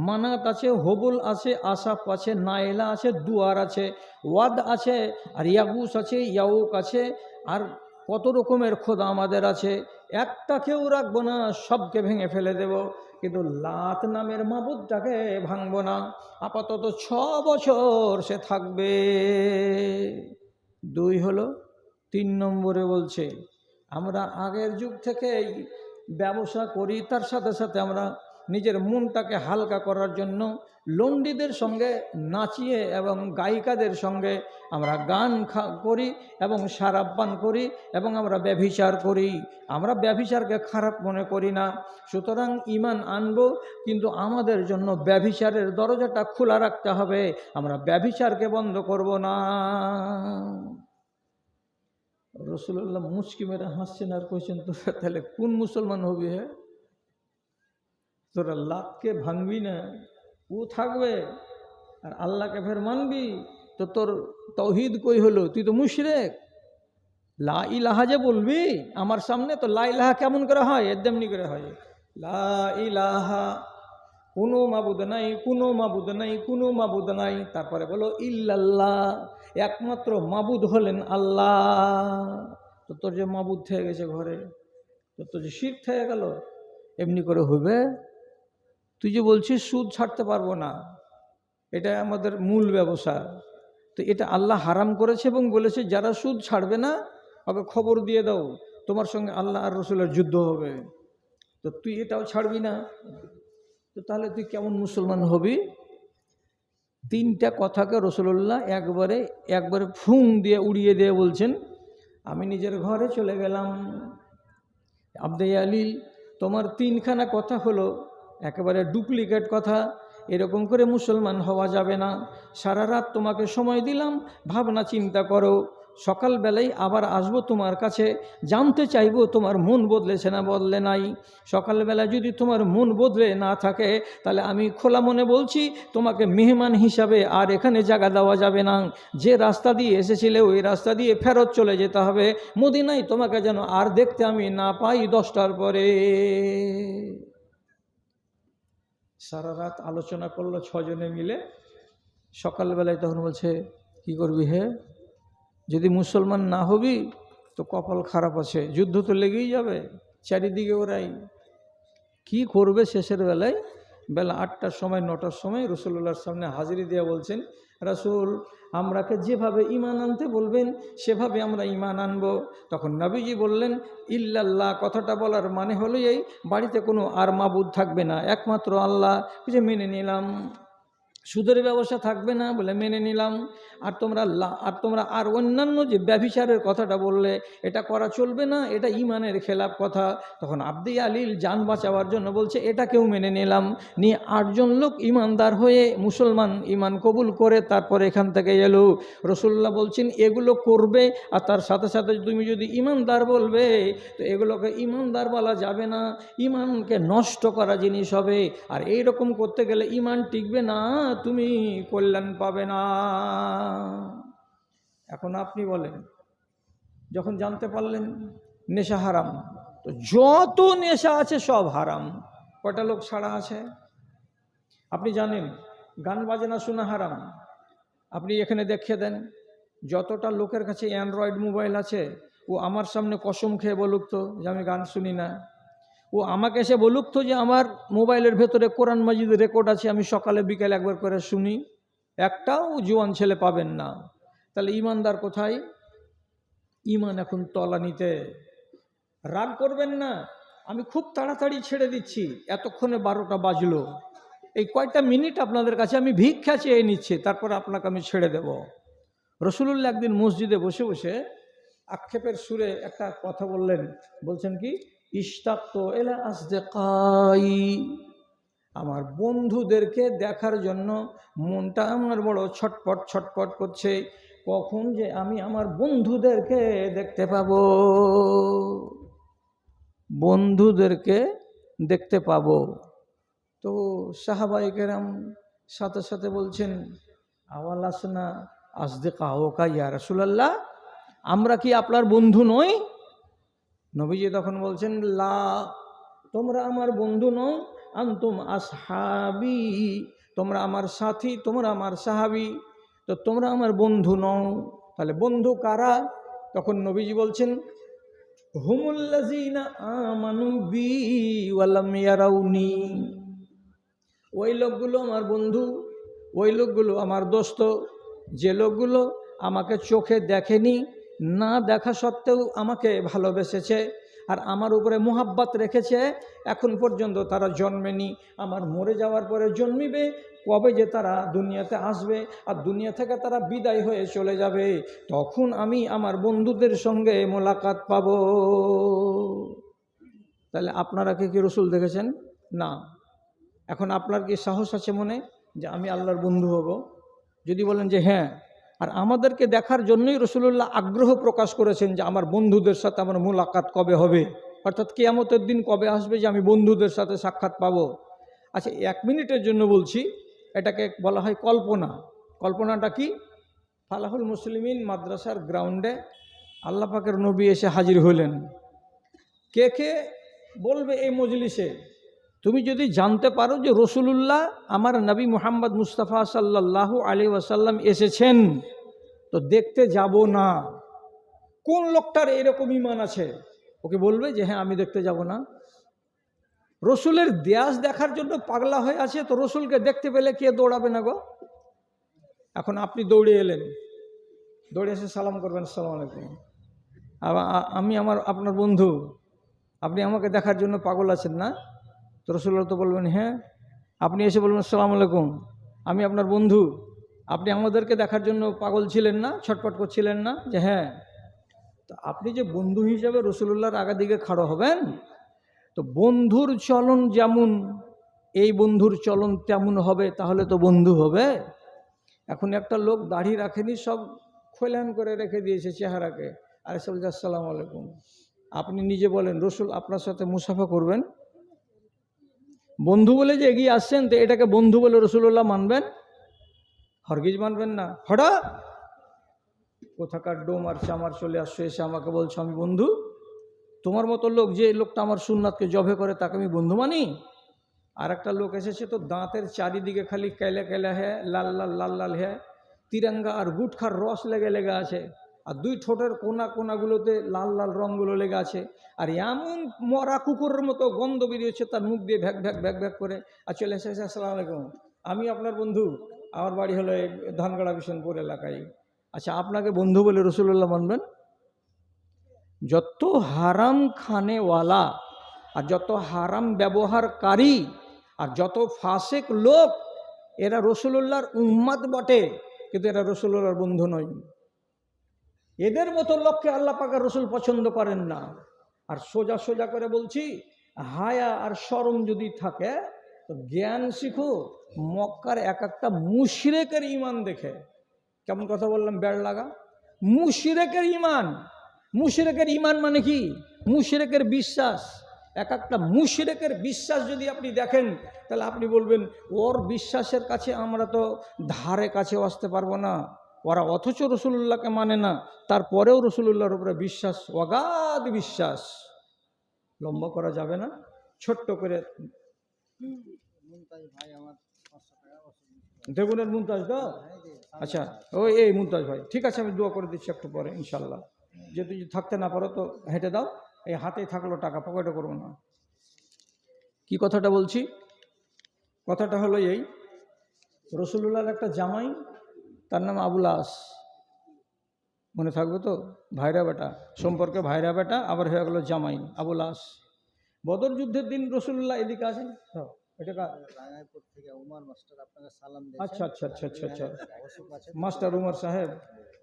মানাত আছে, হবুল আছে, আসাফ আছে, নাইলা আছে, দুয়ার আছে, ওয়াদ আছে, আর ইয়াগুস আছে, ইয়াউক আছে, আর কত রকমের খোদা আমাদের আছে, একটাকেও রাখবো না, সবকে ভেঙে ফেলে দেব, কিন্তু লাত নামের মাবুদটাকে ভাঙবো না। আপাতত 6 বছর সে থাকবে। 2 হলো। 3 নম্বরে বলছে, আমরা আগের যুগ থেকেই ব্যবসা করি, তার সাথে সাথে আমরা নিজের মনটাকে হালকা করার জন্য লন্ডিদের সঙ্গে নাচিয়ে এবং গায়িকাদের সঙ্গে আমরা গান করি এবং শরাব পান করি এবং আমরা ব্যভিচার করি। আমরা ব্যভিচারকে খারাপ মনে করি না। সুতরাং ঈমান আনবো, কিন্তু আমাদের জন্য ব্যভিচারের দরজাটা খোলা রাখতে হবে। আমরা ব্যভিচারকে বন্ধ করব না। রাসূলুল্লাহ মুচকি মেরে হাসছেন আর কইছেন, তোরা তাহলে কোন মুসলমান হবি? হ্যাঁ, তোরা লাতকে ভাঙবি না, ও থাকবে, আর আল্লাহকে ফের মানবি, তো তোর তাওহীদ কই হলো? তুই তো মুশরিক। লা ইলাহা যে বলবি আমার সামনে, তো লা ইলাহা কেমন করে হয়? এমনি করে হয়, লা ইলাহা, কোনো মাবুদ নাই, কোনো মাবুদ নাই, কোনো মাবুদ নাই। তারপরে বলো ইল্লাল্লাহ, একমাত্র মাবুদ হলেন আল্লাহ। তো তোর যে মাবুদ থেকে গেছে ঘরে, তোর যে শিরক থেকে গেল, এমনি করে হবে? তুই যে বলছিস সুদ ছাড়তে পারবো না, এটা আমাদের মূল ব্যবসা, তো এটা আল্লাহ হারাম করেছে এবং বলেছে যারা সুদ ছাড়বে না ওকে খবর দিয়ে দাও, তোমার সঙ্গে আল্লাহ আর রসুলের যুদ্ধ হবে। তো তুই এটাও ছাড়বি না, তো তাহলে তুই কেমন মুসলমান হবি? 3টা কথাকে রাসূলুল্লাহ একবারে ফুং দিয়ে উড়িয়ে দিয়ে বলছেন, আমি নিজের ঘরে চলে গেলাম। আব্দে আলিল, তোমার 3খানা কথা হলো একেবারে ডুপ্লিকেট কথা, এরকম করে মুসলমান হওয়া যাবে না। সারা রাত তোমাকে সময় দিলাম, ভাবনা চিন্তা করো। সকালবেলায় আবার আসবো তোমার কাছে, জানতে চাইবো তোমার মন বদলেছে না বদলে নাই। সকালবেলা যদি তোমার মন বদলে না থাকে, তাহলে আমি খোলা মনে বলছি তোমাকে মেহমান হিসাবে আর এখানে জায়গা দেওয়া যাবে না। যে রাস্তা দিয়ে এসেছিলে ওই রাস্তা দিয়ে ফেরত চলে যেতে হবে। মদিনায় তোমাকে যেন আর দেখতে আমি না পাই 10টার পরে। সারা রাত আলোচনা করলো 6 জনে মিলে। সকালবেলায় তখন বলছে, কি করবি হে? যদি মুসলমান না হবি তো কপাল খারাপ আছে, যুদ্ধ তো লেগেই যাবে, চারিদিকে ওরাই। কি করবে? শেষের বেলায় বেলা 8টার সময় 9টার সময় রাসূলুল্লাহর সামনে হাজিরি দিয়ে বলছেন, রাসূল, আমরাকে যেভাবে ঈমান আনতে বলবেন সেভাবে আমরা ঈমান আনব। তখন নবীজি বললেন, ইল্লাল্লাহ কথাটা বলার মানে হলো এই, বাড়িতে কোনো আর মাবুদ থাকবে না, একমাত্র আল্লাহ। যে মেনে নিলাম। সুদের ব্যবসা থাকবে না, বলে মেনে নিলাম। আর তোমরা আর অন্যান্য যে ব্যভিচারের কথাটা বললে এটা করা চলবে না, এটা ঈমানের খেলাফ কথা। তখন আব্দে আলিল জান বাঁচাবার জন্য বলছে, এটাকেও মেনে নিলাম। নিয়ে 8 জন লোক ঈমানদার হয়ে মুসলমান ঈমান কবুল করে তারপর এখান থেকে এলো। রাসূলুল্লাহ বলছেন, এগুলো করবে আর তার সাথে সাথে তুমি যদি ঈমানদার বলবে, তো এগুলোকে ঈমানদার বলা যাবে না, ঈমানকে নষ্ট করা জিনিস হবে। আর এইরকম করতে গেলে ঈমান টিকবে না, তুমি কল্যাণ পাবে না। এখন আপনি বলেন, যখন জানতে পারলেন নেশা হারাম, তো যত নেশা আছে সব হারাম। কয়টা লোক ছাড়া আছে? আপনি জানেন গান বাজনা শোনা হারাম। আপনি এখানে দেখিয়ে দেন, যতটা লোকের কাছে অ্যান্ড্রয়েড মোবাইল আছে, ও আমার সামনে কসম খেয়ে বলুক তো যে আমি গান শুনি না। ও আমাকে এসে বলুক তো যে আমার মোবাইলের ভেতরে কোরআন মাজিদ রেকর্ড আছে, আমি সকালে বিকালে একবার করে শুনি, একটাও জোয়ান ছেলে পাবেন না। তাহলে ইমানদার কোথায়? ইমান এখন তলানিতে। রাগ করবেন না, আমি খুব তাড়াতাড়ি ছেড়ে দিচ্ছি, এতক্ষণে 12টা বাজলো, এই কয়টা মিনিট আপনাদের কাছে আমি ভিক্ষা চেয়ে নিচ্ছি, তারপর আপনাকে আমি ছেড়ে দেব। রসুলুল্লাহ একদিন মসজিদে বসে বসে আক্ষেপের সুরে একটা কথা বললেন, বলছেন কি, ইশতাক্তু ইলা আসদিকাই, আমার বন্ধুদেরকে দেখার জন্য মনটা আমার বড় ছটপট ছটপট করছে, কখন যে আমি আমার বন্ধুদেরকে দেখতে পাবো, বন্ধুদেরকে দেখতে পাবো। তো সাহাবায়ে কেরাম সাথে সাথে বলছেন, আওয়াল আসনা আসদিকাওকা ইয়া রাসূলুল্লাহ, আমরা কি আপনার বন্ধু নই? নবীজি তখন বলছেন, লা, তোমরা আমার বন্ধু নও, আনতুম আসহাবি, তোমরা আমার সাথী, তোমরা আমার সাহাবী, তো তোমরা আমার বন্ধু নও। তাহলে বন্ধু কারা? তখন নবীজি বলছেন, হুমুল্লাযীনা আমানু বি ওয়া লাম ইয়ারাউনি, ওই লোকগুলো আমার বন্ধু, ওই লোকগুলো আমার দোস্ত, যে লোকগুলো আমাকে চোখে দেখেনি, না দেখা সত্ত্বেও আমাকে ভালোবেসেছে আর আমার উপরে মুহাব্বত রেখেছে, এখন পর্যন্ত তারা জন্মেনি, আমার মরে যাওয়ার পরে জন্মিবে, কবে যে তারা দুনিয়াতে আসবে আর দুনিয়া থেকে তারা বিদায় হয়ে চলে যাবে, তখন আমি আমার বন্ধুদের সঙ্গে মোলাকাত পাব। তাহলে আপনারা কি রসুল দেখেছেন? না। এখন আপনার কি সাহস আছে মনে যে আমি আল্লাহর বন্ধু হব? যদি বলেন যে হ্যাঁ, আর আমাদেরকে দেখার জন্যই রসুলুল্লাহ আগ্রহ প্রকাশ করেছেন যে আমার বন্ধুদের সাথে আমার মুলাকাত কবে হবে, অর্থাৎ কিয়ামতের দিন কবে আসবে যে আমি বন্ধুদের সাথে সাক্ষাৎ পাবো। আচ্ছা, 1 মিনিটের জন্য বলছি, এটাকে বলা হয় কল্পনা। কল্পনাটা কি? ফালাহুল মুসলিমিন মাদ্রাসার গ্রাউন্ডে আল্লাহ পাকের নবী এসে হাজির হলেন। কে কে বলবে এই মজলিসে, তুমি যদি জানতে পারো যে রসুলুল্লাহ আমার নবী মুহাম্মদ মুস্তাফা সাল্লাল্লাহু আলাইহি ওয়াসাল্লাম এসেছেন, তো দেখতে যাব না? কোন লোকটার এরকম ঈমান আছে? ওকে বলবে যে হ্যাঁ আমি দেখতে যাব না। রসুলের দেয়াস দেখার জন্য পাগলা হয়ে আছে, তো রসুলকে দেখতে পেলে কে দৌড়াবে না গো? এখন আপনি দৌড়ে এলেন, দৌড়ে এসে সালাম করবেন, আসসালামু আলাইকুম, আমি আপনার বন্ধু, আপনি আমাকে দেখার জন্য পাগল আছেন না? তো রসুল্লাহ তো বলবেন হ্যাঁ। আপনি এসে বলবেন আসসালামু আলাইকুম, আমি আপনার বন্ধু, আপনি আমাদেরকে দেখার জন্য পাগল ছিলেন না, ছটপট করছিলেন না? যে হ্যাঁ। তো আপনি যে বন্ধু হিসাবে রসুলুল্লাহর আগা দিকে খাড়ো হবেন, তো বন্ধুর চলন যেমন এই বন্ধুর চলন তেমন হবে, তাহলে তো বন্ধু হবে। এখন একটা লোক দাড়ি রাখেনি, সব খোলান করে রেখে দিয়েছে চেহারাকে, আর এসে বলছে আসসালামু আলাইকুম। আপনি নিজে বলেন রসুল আপনার সাথে মুসাফা করবেন? বন্ধু বলে যে এগিয়ে আসছেন, তো এটাকে বন্ধু বলে রসুল্লাহ মানবেন? হরগিজ মানবেন না। হঠাৎ কোথাকার ডোম আর চামার চলে আসছো, এসে আমাকে বলছো আমি বন্ধু? তোমার মতো লোক, যে লোকটা আমার সুন্নাতকে জবে করে, তাকে আমি বন্ধু মানি? আর একটা লোক এসেছে, তো দাঁতের চারিদিকে খালি কেলে কেলে হ্যাঁ, লাল লাল লাল লাল হ্যাঁ, তিরঙ্গা আর গুটখার রস লেগে লেগে আছে, আর 2 ঠোঁটের কোনাগুলোতে লাল লাল রঙগুলো লেগে আছে, আর এমন মরা কুকুরের মতো গন্ধ বেরিয়েছে তার মুখ দিয়ে ভ্যাক ভ্যাক ভ্যাক ভ্যাক করে, আর চলে এসেছে আসসালামু আলাইকুম, আমি আপনার বন্ধু, আমার বাড়ি হলো এই ধানগড়া বিশনপুর এলাকায়। আচ্ছা, আপনাকে বন্ধু বলে রসুল্লাহ মানবেন? যত হারাম খানেওয়ালা আর যত হারাম ব্যবহারকারী আর যত ফাসেক লোক, এরা রসুলুল্লাহর উম্মাত বটে, কিন্তু এরা রসুলুল্লাহর বন্ধু নয়। এদের মতো লোককে আল্লাহ পাক আর রসুল পছন্দ করেন না। আর সোজা সোজা করে বলছি, হায়া আর শরম যদি থাকে তো জ্ঞান শিখো মক্কার এক একটা মুশরিকের ঈমান দেখে। কেমন কথা বললাম, বেড় লাগা? মুশরিকের ঈমান। মুশরিকের ঈমান মানে কি? মুশরিকের বিশ্বাস। এক একটা মুশরিকের বিশ্বাস যদি আপনি দেখেন, তাহলে আপনি বলবেন ওর বিশ্বাসের কাছে আমরা তো ধারে কাছেও আসতে পারবো না। ওরা অথচ রসুলুল্লাহকে মানে না, তারপরেও রসুলুল্লাহর উপরে বিশ্বাস, অগাধ বিশ্বাস। লম্বা করা যাবে না, ছোট্ট করে দেগুনের মুমতাজ তো, আচ্ছা ওই এই মুমতাজ ভাই, ঠিক আছে আমি দোয়া করে দিচ্ছি একটু পরে ইনশাল্লাহ। যদি থাকতে না পারো তো হেঁটে দাও, এই হাতেই থাকলো টাকা, পকেটে করবো না। কি কথাটা বলছি? কথাটা হলো এই, রসুলুল্লাহর একটা জামাই, তার নাম আবুল আস, মনে থাকবে তো, ভাইরা বেটা সম্পর্কে, ভাইরা বেটা আবার হয়ে গেল জামাই আবুল আস। বদর যুদ্ধের দিন রসুলুল্লাহ এদিকে আছেন, আচ্ছা আচ্ছা আচ্ছা আচ্ছা আচ্ছা, মাস্টার উমর সাহেব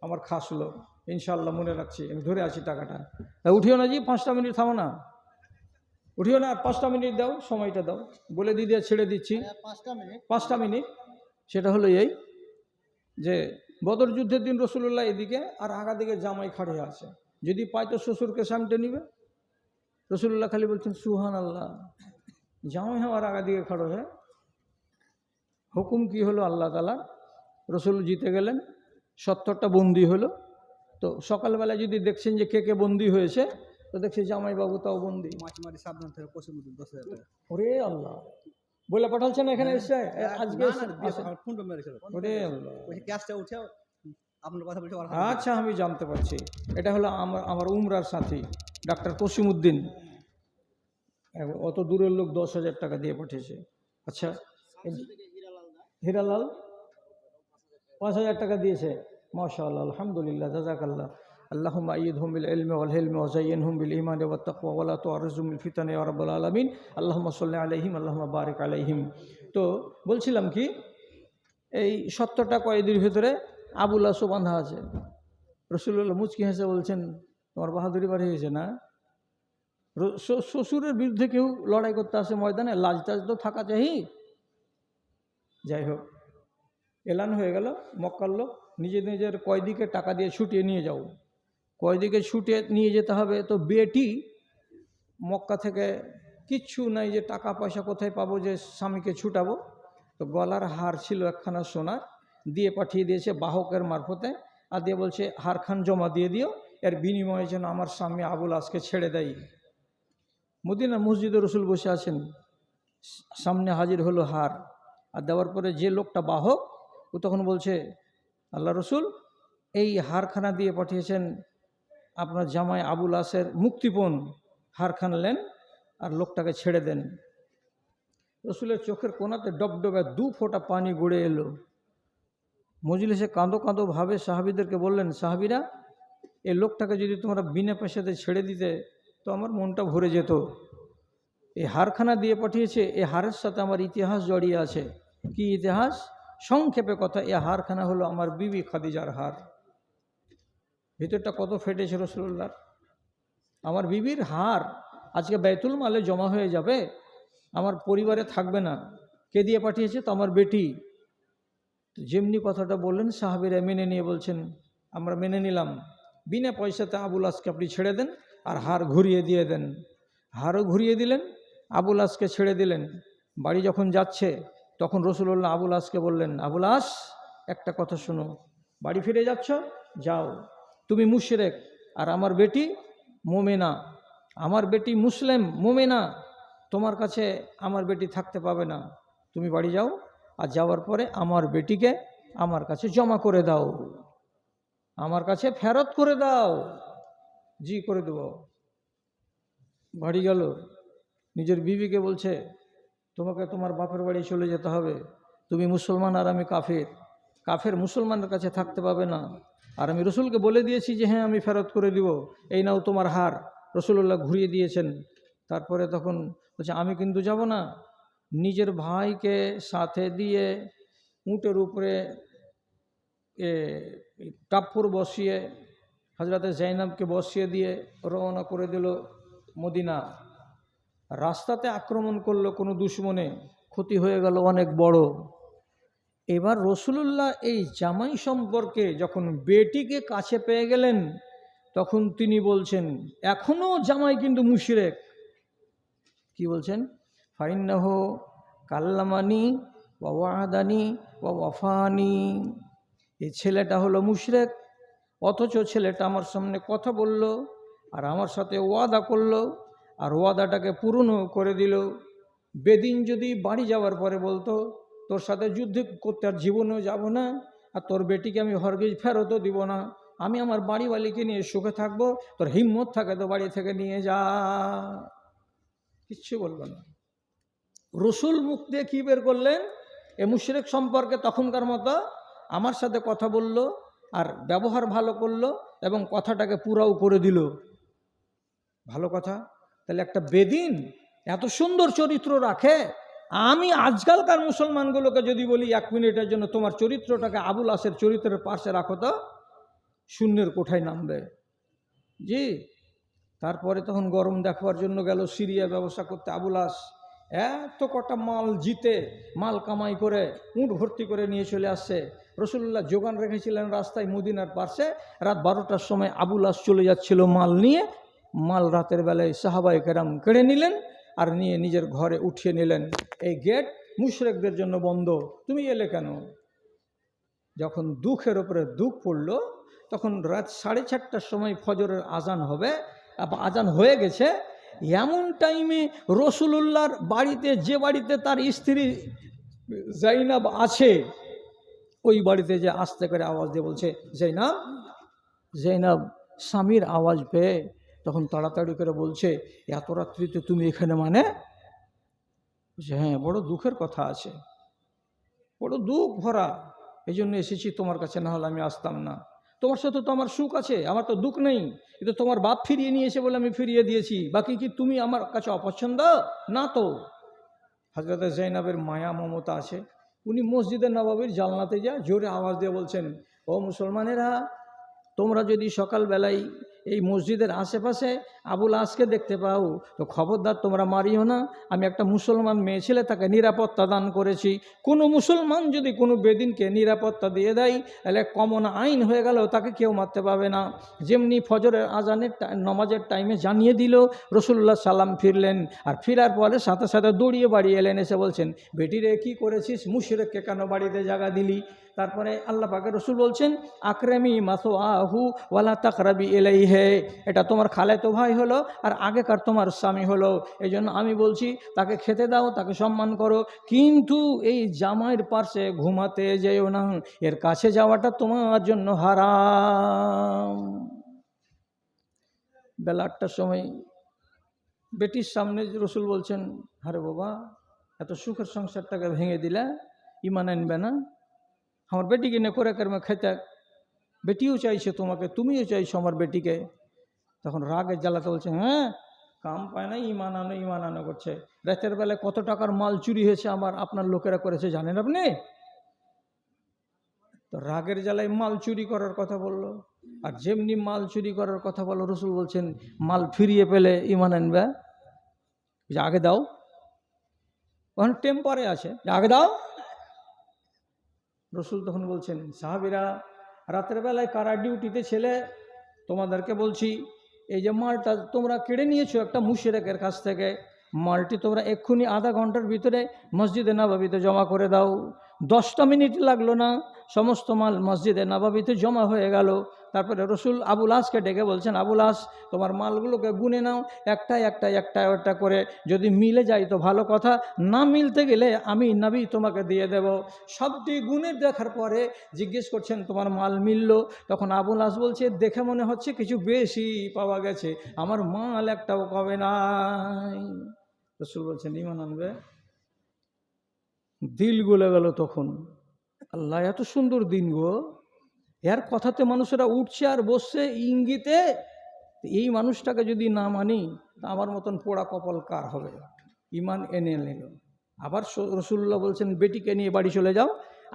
আমার খাস লোক, ইনশাল্লাহ মনে রাখছি, আমি ধরে আছি টাকাটা। উঠিও না জি, 5টা মিনিট থামো না, উঠিও না, 5টা মিনিট দাও, সময়টা দাও, বলে দিয়ে ছেড়ে দিচ্ছি 5টা মিনিট। সেটা হলো এই যে বদর যুদ্ধের দিন রসুলুল্লাহ এদিকে আর আগা দিকে জামাই খাড়ে আছে, যদি পায় তো শ্বশুরকে সামটে নিবে। রসুলুল্লাহ খালি বলছেন সুহান আল্লাহ, জামাই হওয়ার আগা দিকে খাড়ো হ্যাঁ। হুকুম কি হলো আল্লাহ তাআলা, রসুল জিতে গেলেন, 70টা বন্দি হলো। তো সকালবেলা যদি দেখছেন যে কে কে বন্দি হয়েছে, তো দেখছি জামাই বাবু তাও বন্দি।
মাছমারি সাবধান থেকে কসিমুদ্দিন 10,000 টাকা
ওরে আল্লাহ, বলে পাঠাচ্ছেন এখানে এসে আজকে? ওরে আল্লাহ,
গ্যাসটা উঠে আপনার কথা বলছে।
আচ্ছা আমি জানতে পারছি, এটা হলো আমার উমরার সাথী ডাক্তার কসিমুদ্দিন, অত দূরের লোক 10,000 টাকা দিয়ে পাঠিয়েছে। আচ্ছা, হিরালাল 5,000 টাকা দিয়েছে, মাশাআল্লাহ, আলহামদুলিল্লাহ, জাযাকাল্লাহ। আল্লাহুম্মা আইয়িদহুম বিল ইলমি ওয়াল হিলমি ওয়া যায়্যিনহুম বিল ঈমানি ওয়াত তাকওয়া ওয়া লা তু'আররিজহুম বিল ফিতানি ইয়া রাব্বাল আলামিন। আল্লাহুম্মা সাল্লি আলাইহিম, আল্লাহুম্মা বারিক আলাইহিম। তো বলছিলাম কি, এই 70টা কয়েদির ভিতরে আবুল আসও বাঁধা আছে। রাসূলুল্লাহ মুচকি হেসে বলছেন, তোমার বাহাদুরি বাড়ি হয়েছে না? শ্বশুরের বিরুদ্ধে কেউ লড়াই করতে আসে ময়দানে, লাজ টাজ তো থাকা চাই। যাই হোক, এলান হয়ে গেল, মক্কার লোক নিজের কয়েদিকে টাকা দিয়ে ছুটিয়ে নিয়ে যাও, কয়েদিকে ছুটিয়ে নিয়ে যেতে হবে। তো বেটি মক্কা থেকে কিচ্ছু নাই, যে টাকা পয়সা কোথায় পাবো যে স্বামীকে ছুটাবো। তো গলার হার ছিল একখানা সোনার, দিয়ে পাঠিয়ে দিয়েছে বাহকের মারফতে, আর দিয়ে বলছে হারখান জমা দিয়ে দিও, এর বিনিময়ে যেন আমার স্বামী আবুল আসকে ছেড়ে দেয়। মদিনা মসজিদে রসুল বসে আছেন, সামনে হাজির হলো হার, আর দেওয়ার পরে যে লোকটা বাহক, ও তখন বলছে আল্লাহ রসুল, এই হারখানা দিয়ে পাঠিয়েছেন আপনার জামাই আবুল আসের মুক্তিপণ, হারখানা নেন আর লোকটাকে ছেড়ে দেন। রসুলের চোখের কোনাতে ডবডবে 2 ফোঁটা পানি গড়ে এলো। মজলিসে কাঁদো কাঁদো ভাবে সাহাবীদেরকে বললেন, সাহাবীরা, এই লোকটাকে যদি তোমরা বিনা পয়সাতে ছেড়ে দিতে তো আমার মনটা ভরে যেত। এই হারখানা দিয়ে পাঠিয়েছে, এই হারের সাথে আমার ইতিহাস জড়িয়ে আছে। কি ইতিহাস? সংক্ষেপে কথা, এই হারখানা হলো আমার বিবি খাদিজার হার। ভিতরটা কত ফেটেছে রাসূলুল্লাহর। আমার বিবির হার আজকে বাইতুল মালে জমা হয়ে যাবে, আমার পরিবারে থাকবে না। কে দিয়ে পাঠিয়েছে? তো আমার বেটি। যেমনি কথাটা বললেন সাহাবীরা মেনে নিয়ে বলছেন, আমরা মেনে নিলাম, বিনা পয়সাতে আবুল আসকে আপনি ছেড়ে দেন আর হার ঘুরিয়ে দিয়ে দেন। হারও ঘুরিয়ে দিলেন, আবুল আসকে ছেড়ে দিলেন। বাড়ি যখন যাচ্ছে তখন রাসূলুল্লাহ আবুল আসকে বললেন, আবুল আস, একটা কথা শোনো, বাড়ি ফিরে যাচ্ছ, যাও, তুমি মুশরিক আর আমার বেটি মুমিনা, আমার বেটি মুসলিম মুমিনা, তোমার কাছে আমার বেটি থাকতে পাবে না। তুমি বাড়ি যাও, আর যাওয়ার পরে আমার বেটিকে আমার কাছে জমা করে দাও, আমার কাছে ফেরত করে দাও। জি করে দেব। বাড়ি গেল, নিজের বিবিকে বলছে, তোমাকে তোমার বাপের বাড়ি চলে যেতে হবে, তুমি মুসলমান আর আমি কাফের, কাফের মুসলমানের কাছে থাকতে পাবে না। আর আমি রসুলকে বলে দিয়েছি যে হ্যাঁ আমি ফেরত করে দিব, এই নাও তোমার হার। রসুল্লাহ ঘুরিয়ে দিয়েছেন। তারপরে তখন বলছে, আমি কিন্তু যাব না। নিজের ভাইকে সাথে দিয়ে উটের উপরে টাপ্পুর বসিয়ে হযরতে জাইনাবকে বসিয়ে দিয়ে রওনা করে দিল মদিনা। রাস্তাতে আক্রমণ করলো কোনো দুশমনে, ক্ষতি হয়ে গেল অনেক বড়। এবার রাসূলুল্লাহ এই জামাই সম্পর্কে যখন বেটিকে কাছে পেয়ে গেলেন, তখন তিনি বলছেন, এখনও জামাই কিন্তু মুশরিক। কি বলছেন? ফাইন্নাহু কাল্লামানি ওয়া ওয়াদানি ওয়া ওয়াফানি। এই ছেলেটা হলো মুশরিক, অথচ ছেলেটা আমার সামনে কথা বলল আর আমার সাথে ওয়াদা করলো, আর ওয়াদাটাকে পূরণও করে দিল। বেদিন যদি বাড়ি যাওয়ার পরে বলতো, তোর সাথে যুদ্ধ করতে আর জীবনেও যাব না, আর তোর বেটিকে আমি হরগিজ ফেরতও দিব না, আমি আমার বাড়িওয়ালিকে নিয়ে সুখে থাকবো, তোর হিম্মত থাকে তো বাড়ি থেকে নিয়ে যা, কিচ্ছু বলবো না। রসুল মুখ দিয়ে কী বের করলেন? এ মুশরিক সম্পর্কে তখনকার মতো আমার সাথে কথা বলল আর ব্যবহার ভালো করলো এবং কথাটাকে পুরাও করে দিল। ভালো কথা। তাহলে একটা বেদিন এত সুন্দর চরিত্র রাখে। আমি আজকালকার মুসলমানগুলোকে যদি বলি 1 মিনিটের জন্য তোমার চরিত্রটাকে আবুল আসের চরিত্রের পাশে রাখো, তো শূন্যের কোঠায় নামবে। জি। তারপরে তখন গরম দেখবার জন্য গেল সিরিয়া ব্যবসা করতে। আবুল আস এত কটা মাল জিতে, মাল কামাই করে উঁট ভর্তি করে নিয়ে চলে আসছে। রসুল্লাহ যোগান রেখেছিলেন রাস্তায় মদিনার পাশে। রাত 12টার সময় আবুল আস চলে যাচ্ছিল মাল নিয়ে। মাল রাতের বেলায় সাহাবায়ে কেরাম কেড়ে নিলেন আর নিয়ে নিজের ঘরে উঠিয়ে নিলেন। এই গেট মুশরিকদের জন্য বন্ধ। তুমি এলে কেন? যখন দুঃখের উপরে দুঃখ পড়ল, তখন রাত 4:30টার সময় ফজরের আজান হবে, আজান হয়ে গেছে। এমন টাইমে রসুলুল্লাহর বাড়িতে, যে বাড়িতে তার স্ত্রী জাইনাব আছে, ওই বাড়িতে যে আস্তে করে আওয়াজ দিয়ে বলছে, জাইনাব। জাইনাব স্বামীর আওয়াজ পেয়ে তখন তাড়াতাড়ি করে বলছে, এত রাত্রিতে তুমি এখানে? মানে হ্যাঁ, বড় দুঃখের কথা আছে, বড় দুঃখ ভরা, এই জন্য এসেছি তোমার কাছে, না হলে আমি আসতাম না। তোমার সাথে তো আমার সুখ আছে, আমার তো দুঃখ নেই। কিন্তু তোমার বাপ ফিরিয়ে নিয়েছে বলে আমি ফিরিয়ে দিয়েছি, বাকি কি তুমি আমার কাছে অপছন্দ? না তো। হযরত জাইনাবের মায়া মমতা আছে। উনি মসজিদে নববীর জানলাতে যা জোরে আওয়াজ দিয়ে বলছেন, ও মুসলমানেরা, তোমরা যদি সকালবেলায় এই মসজিদের আশেপাশে আবুল আসকে দেখতে পাও তো খবরদার তোমরা মারিও না। আমি একটা মুসলমান মেয়ে ছেলে, তাকে নিরাপত্তা দান করেছি। কোনো মুসলমান যদি কোনো বেদিনকে নিরাপত্তা দিয়ে দেয়, তাহলে কমন আইন হয়ে গেল, তাকে কেউ মারতে পারবে না। যেমনি ফজরের আজানের নমাজের টাইমে জানিয়ে দিল। রসুল্লাহ সাল্লাম ফিরলেন, আর ফিরার পরে সাথে সাথে দৌড়িয়ে বাড়ি এলেন। এসে বলছেন, বেটিরে কী করেছিস? মুশরিককে কেন বাড়িতে জায়গা দিলি? তারপরে আল্লাহ পাকের রসুল বলছেন, আকরামি মাসওয়াহু ওয়ালা তাকরাবি ইলাইহি। এটা তোমার খালাতো ভাই হলো আর আগেকার তোমার স্বামী হলো, এই জন্য আমি বলছি তাকে খেতে দাও, তাকে সম্মান করো, কিন্তু এই জামাইয়ের পাশে ঘুমাতে যেও না, এর কাছে যাওয়াটা তোমার জন্য হারাম। বেলা 8টার সময় বেটির সামনে রসুল বলছেন, আরে বাবা, এত সুখের সংসারটাকে ভেঙে দিলে, ইমান আনবে না? আমার বেটিকে নিয়ে করে কর্মে খেতে, বেটিও চাইছে তোমাকে, তুমিও চাইছো আমার বেটিকে। তখন রাগের জ্বালাতে বলছে, হ্যাঁ, কাম পায় না, ইমান আনো করছে। রাতের বেলায় কত টাকার মাল চুরি হয়েছে আমার, আপনার লোকেরা করেছে জানেন আপনি? তো রাগের জ্বালায় মাল চুরি করার কথা বললো। আর যেমনি মাল চুরি করার কথা বললো, রসুল বলছেন, মাল ফিরিয়ে পেলে ইমান আনবে? যে আগে দাও, ওখানে টেম্পারে আছে, আগে দাও। রসুল তখন বলছেন, সাহাবীরা, রাতের বেলায় কারা ডিউটিতে ছেলে, তোমাদেরকে বলছি, এই যে মালটা তোমরা কেড়ে নিয়েছো একটা মুশরিকের কাছ থেকে, মালটি তোমরা এক্ষুনি আধা ঘন্টার ভিতরে মসজিদে নববীতে জমা করে দাও। 10টা মিনিট লাগলো না, সমস্ত মাল মসজিদে নববীতে জমা হয়ে গেল। তারপরে রসুল আবুল আসকে ডেকে বলছেন, আবুল আস, তোমার মালগুলোকে গুনে নাও, একটা করে, যদি মিলে যায় তো ভালো কথা, না মিলতে গেলে আমি নবী তোমাকে দিয়ে দেব। সবটি গুনে দেখার পরে জিজ্ঞেস করছেন, তোমার মাল মিলল? তখন আবুল আস বলছে, দেখে মনে হচ্ছে কিছু বেশি পাওয়া গেছে, আমার মাল একটাও পাবে নাই। রসুল বলছেন, ঈমান আনবে? দিল গলে গেল তখন। আল্লাহ, এত সুন্দর দিন গো, এর কথাতে মানুষেরা উঠছে আর বসছে ইঙ্গিতে। এই মানুষটাকে যদি না মানি, তা আমার মতন পোড়া কপাল কার হবে? ঈমান এনে নিল। আবার রসুল্লাহ বলছেন, বেটিকে নিয়ে বাড়ি চলে যাও,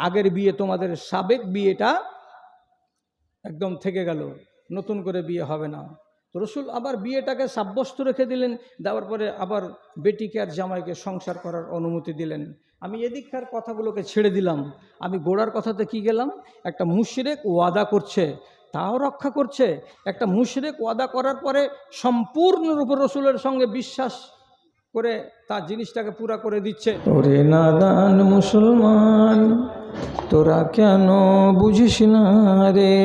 আগের বিয়ে, তোমাদের সাবেক বিয়েটা একদম থেকে গেল, নতুন করে বিয়ে হবে না। তো রসুল আবার বিয়েটাকে সাব্যস্ত রেখে দিলেন। দেওয়ার পরে আবার বেটিকে আর জামাইকে সংসার করার অনুমতি দিলেন। আমি এদিককার কথাগুলোকে ছেড়ে দিলাম, আমি গোড়ার কথাতে কি গেলাম? একটা মুশরিক ওয়াদা করছে, তাও রক্ষা করছে। একটা মুশরিক ওয়াদা করার পরে সম্পূর্ণরূপে রসুলের সঙ্গে বিশ্বাস করে তার জিনিসটাকে পুরা করে দিচ্ছে। ওরে নাদান মুসলমান, তোরা কেন বুঝিস না রে,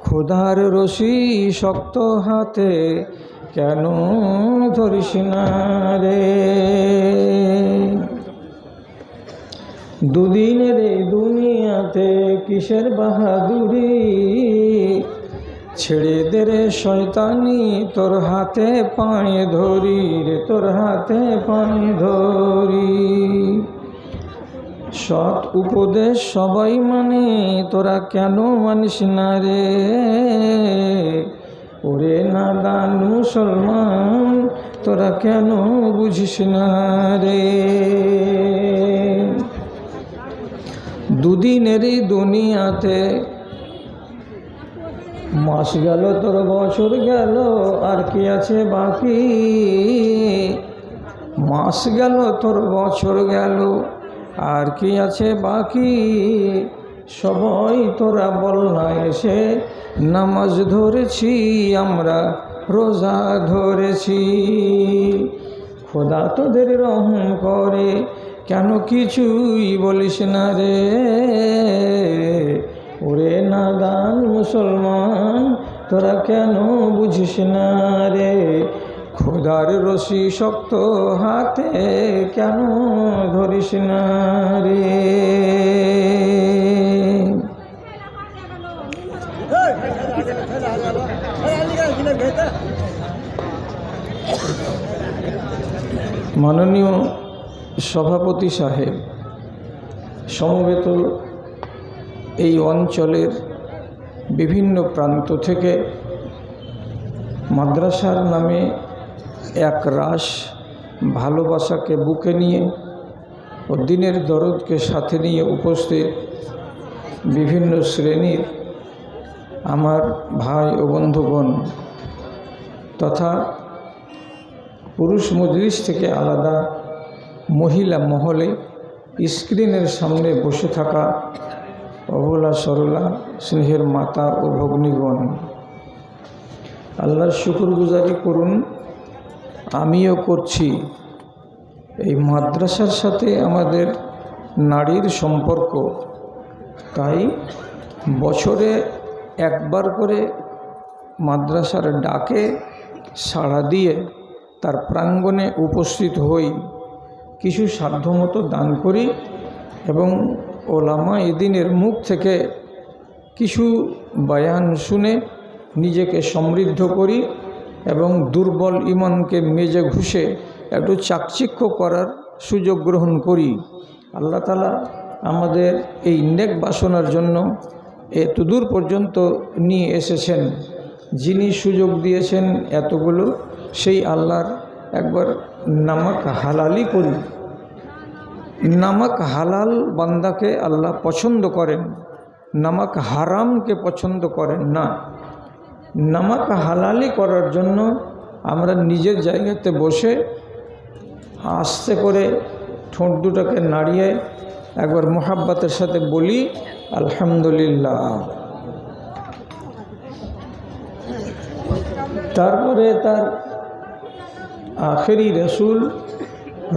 খোদার রশি শক্ত হাতে কেন ধরিস না রে। দুদিনের এই দুনিয়াতে কিসের বাহাদুরি, ছেড়ে দে রে শয়তানি তোর হাতে পায়ে ধরি রে, তোর হাতে পায়ে ধরি। সৎ উপদেশ সবাই মানে, তোরা কেন মানিস না রে? ওরে নাদান মুসলমান, তোরা কেন বুঝিস না রে? দুদিনেরই দুনিয়াতে মাস গেল তোর বছর গেল, আর কি আছে বাকি? মাস গেল তোর বছর গেল, আর কি আছে বাকি? সবাই তোরা বল না এসে, নামাজ ধরেছি আমরা, রোজা ধরেছি। খোদা তোদের রহম করে, কেন কিছুই বলিস না রে? ওরে নাদান মুসলমান, তোরা কেন বুঝিস না রে? খোদার রশি শক্ত হাতে কেন ধরিস না রে? মাননীয় সভাপতি সাহেব, সমবেত এই অঞ্চলের বিভিন্ন প্রান্ত থেকে মাদ্রাসার নামে এক রাশ ভালোবাসাকে বুকে নিয়ে ও দিনের দরদকে সাথে নিয়ে উপস্থিত বিভিন্ন শ্রেণীর আমার ভাই ও বন্ধুগণ তথা পুরুষ মজলিস থেকে আলাদা মহিলা মহলে স্ক্রিনের সামনে বসে থাকা অবলা সরলা স্নেহের মাতা ও ভগ্নীগণ, আল্লাহর শুকরগুজারি করুন, আমিও করছি। এই মাদ্রাসার সাথে আমাদের নারীর সম্পর্ক, তাই বছরে একবার করে মাদ্রাসার ডাকে সাড়া দিয়ে তার প্রাঙ্গণে উপস্থিত হই, কিছু সাধ্যমতো দান করি এবং ওলামা এদিনের মুখ থেকে কিছু বয়ান শুনে নিজেকে সমৃদ্ধ করি এবং দুর্বল ইমানকে মেজে ঘুষে একটু চাকচিক্য করার সুযোগ গ্রহণ করি। আল্লাহ তাআলা আমাদের এই নেক বাসনার জন্য এতদূর পর্যন্ত নিয়ে এসেছেন। যিনি সুযোগ দিয়েছেন এতগুলো, সেই আল্লাহর একবার নামাক হালালি করি। নামাক হালাল বান্দাকে আল্লাহ পছন্দ করেন, নামাক হারামকে পছন্দ করেন না। নামাক হালালি করার জন্য আমরা নিজের জায়গাতে বসে আস্তে করে ঠোঁট দুটাকে নাড়িয়ে একবার মোহাব্বতের সাথে বলি আলহামদুলিল্লাহ। তারপরে তার আখেরি রসুল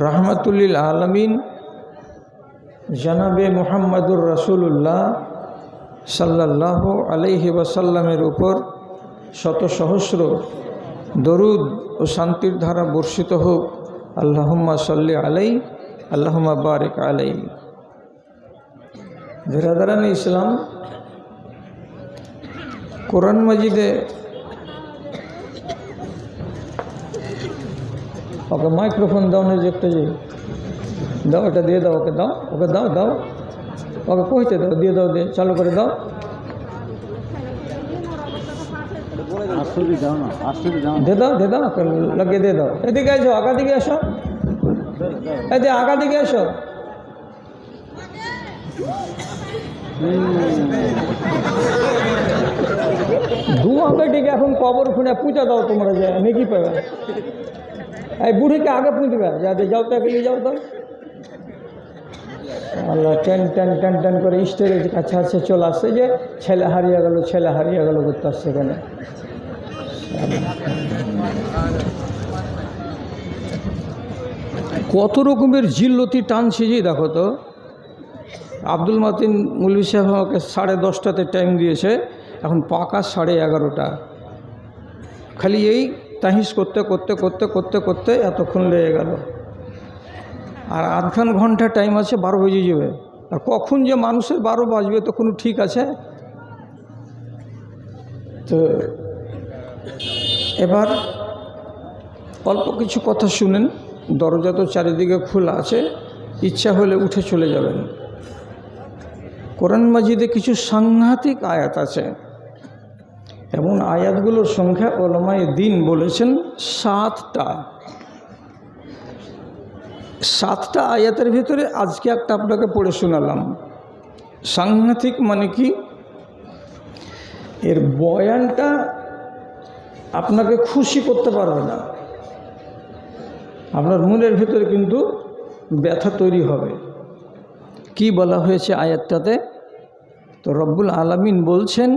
রহমতুল্লিল আলমিন জনাবে মুহাম্মদুর রাসূলুল্লাহ সাল্লাল্লাহু আলাইহি ওয়াসাল্লামের উপর শত সহস্র দরুদ ও শান্তির ধারা বর্ষিত হোক। আল্লাহুম্মা সাল্লি আলাইহি, আল্লাহুম্মা বারিক আলাইহি। বিরাদারান ইসলাম, কোরআন মাজিদে ওকে মাইক্রোফোন দাও না, যে একটা যে দাও, এটা দিয়ে দাও, ওকে দাও, ওকে দাও দাও, ওকে কইতে দাও, দিয়ে দাও, দিয়ে চালু করে দাও। দে দাও, দে দাও, ওকে লাগিয়ে দিয়ে দাও। এদিকে এসো, আগা দিকে এসো, এদিকে আগা দিকে এসো। ধোঁয়া বেটিকে এখন কবর খুঁড়ে পূজা দাও তোমরা, যে নেকি পাবে। এই বুড়িকে আগে পুঁতবে, যাতে যাও তো এগিয়ে যাও তো। আল্লাহ টেন টেন টেন টেন করে স্টেজের কাছে আসছে, চলে আসছে, যে ছেলে হারিয়ে গেল, ছেলে হারিয়ে গেল করতে আসছে এখানে। কত রকমের জিল্লতি টানছে যে দেখো তো। আব্দুল মাতিন মৌলভী সাহেব আমাকে 10:30টাতে টাইম দিয়েছে, এখন পাকা 11:30। খালি এই তাহিস করতে করতে করতে করতে করতে এতক্ষণ লেগে গেল। আর আধখান ঘন্টা টাইম আছে, 12 বেজে যাবে। আর কখন যে মানুষের 12 বাজবে তো কোনো ঠিক আছে? তো এবার অল্প কিছু কথা শুনেন, দরজা তো চারিদিকে খোলা আছে, ইচ্ছা হলে উঠে চলে যাবেন। কোরআন মাজিদে কিছু সাংঘাতিক আয়াত আছে এবং আয়াতগুলোর সংখ্যা ওলামায়ে দ্বীন বলেছেন 7টা। 7টা আয়াতের ভিতরে আজকে একটা আপনাকে পড়ে শোনালাম। সাংঘাতিক মানে কি, এর বয়ানটা আপনাকে খুশি করতে পারবে না, আপনার মনের ভিতরে কিন্তু ব্যথা তৈরি হবে। কি বলা হয়েছে আয়াতটাতে? তো রব্বুল আলামিন বলছেন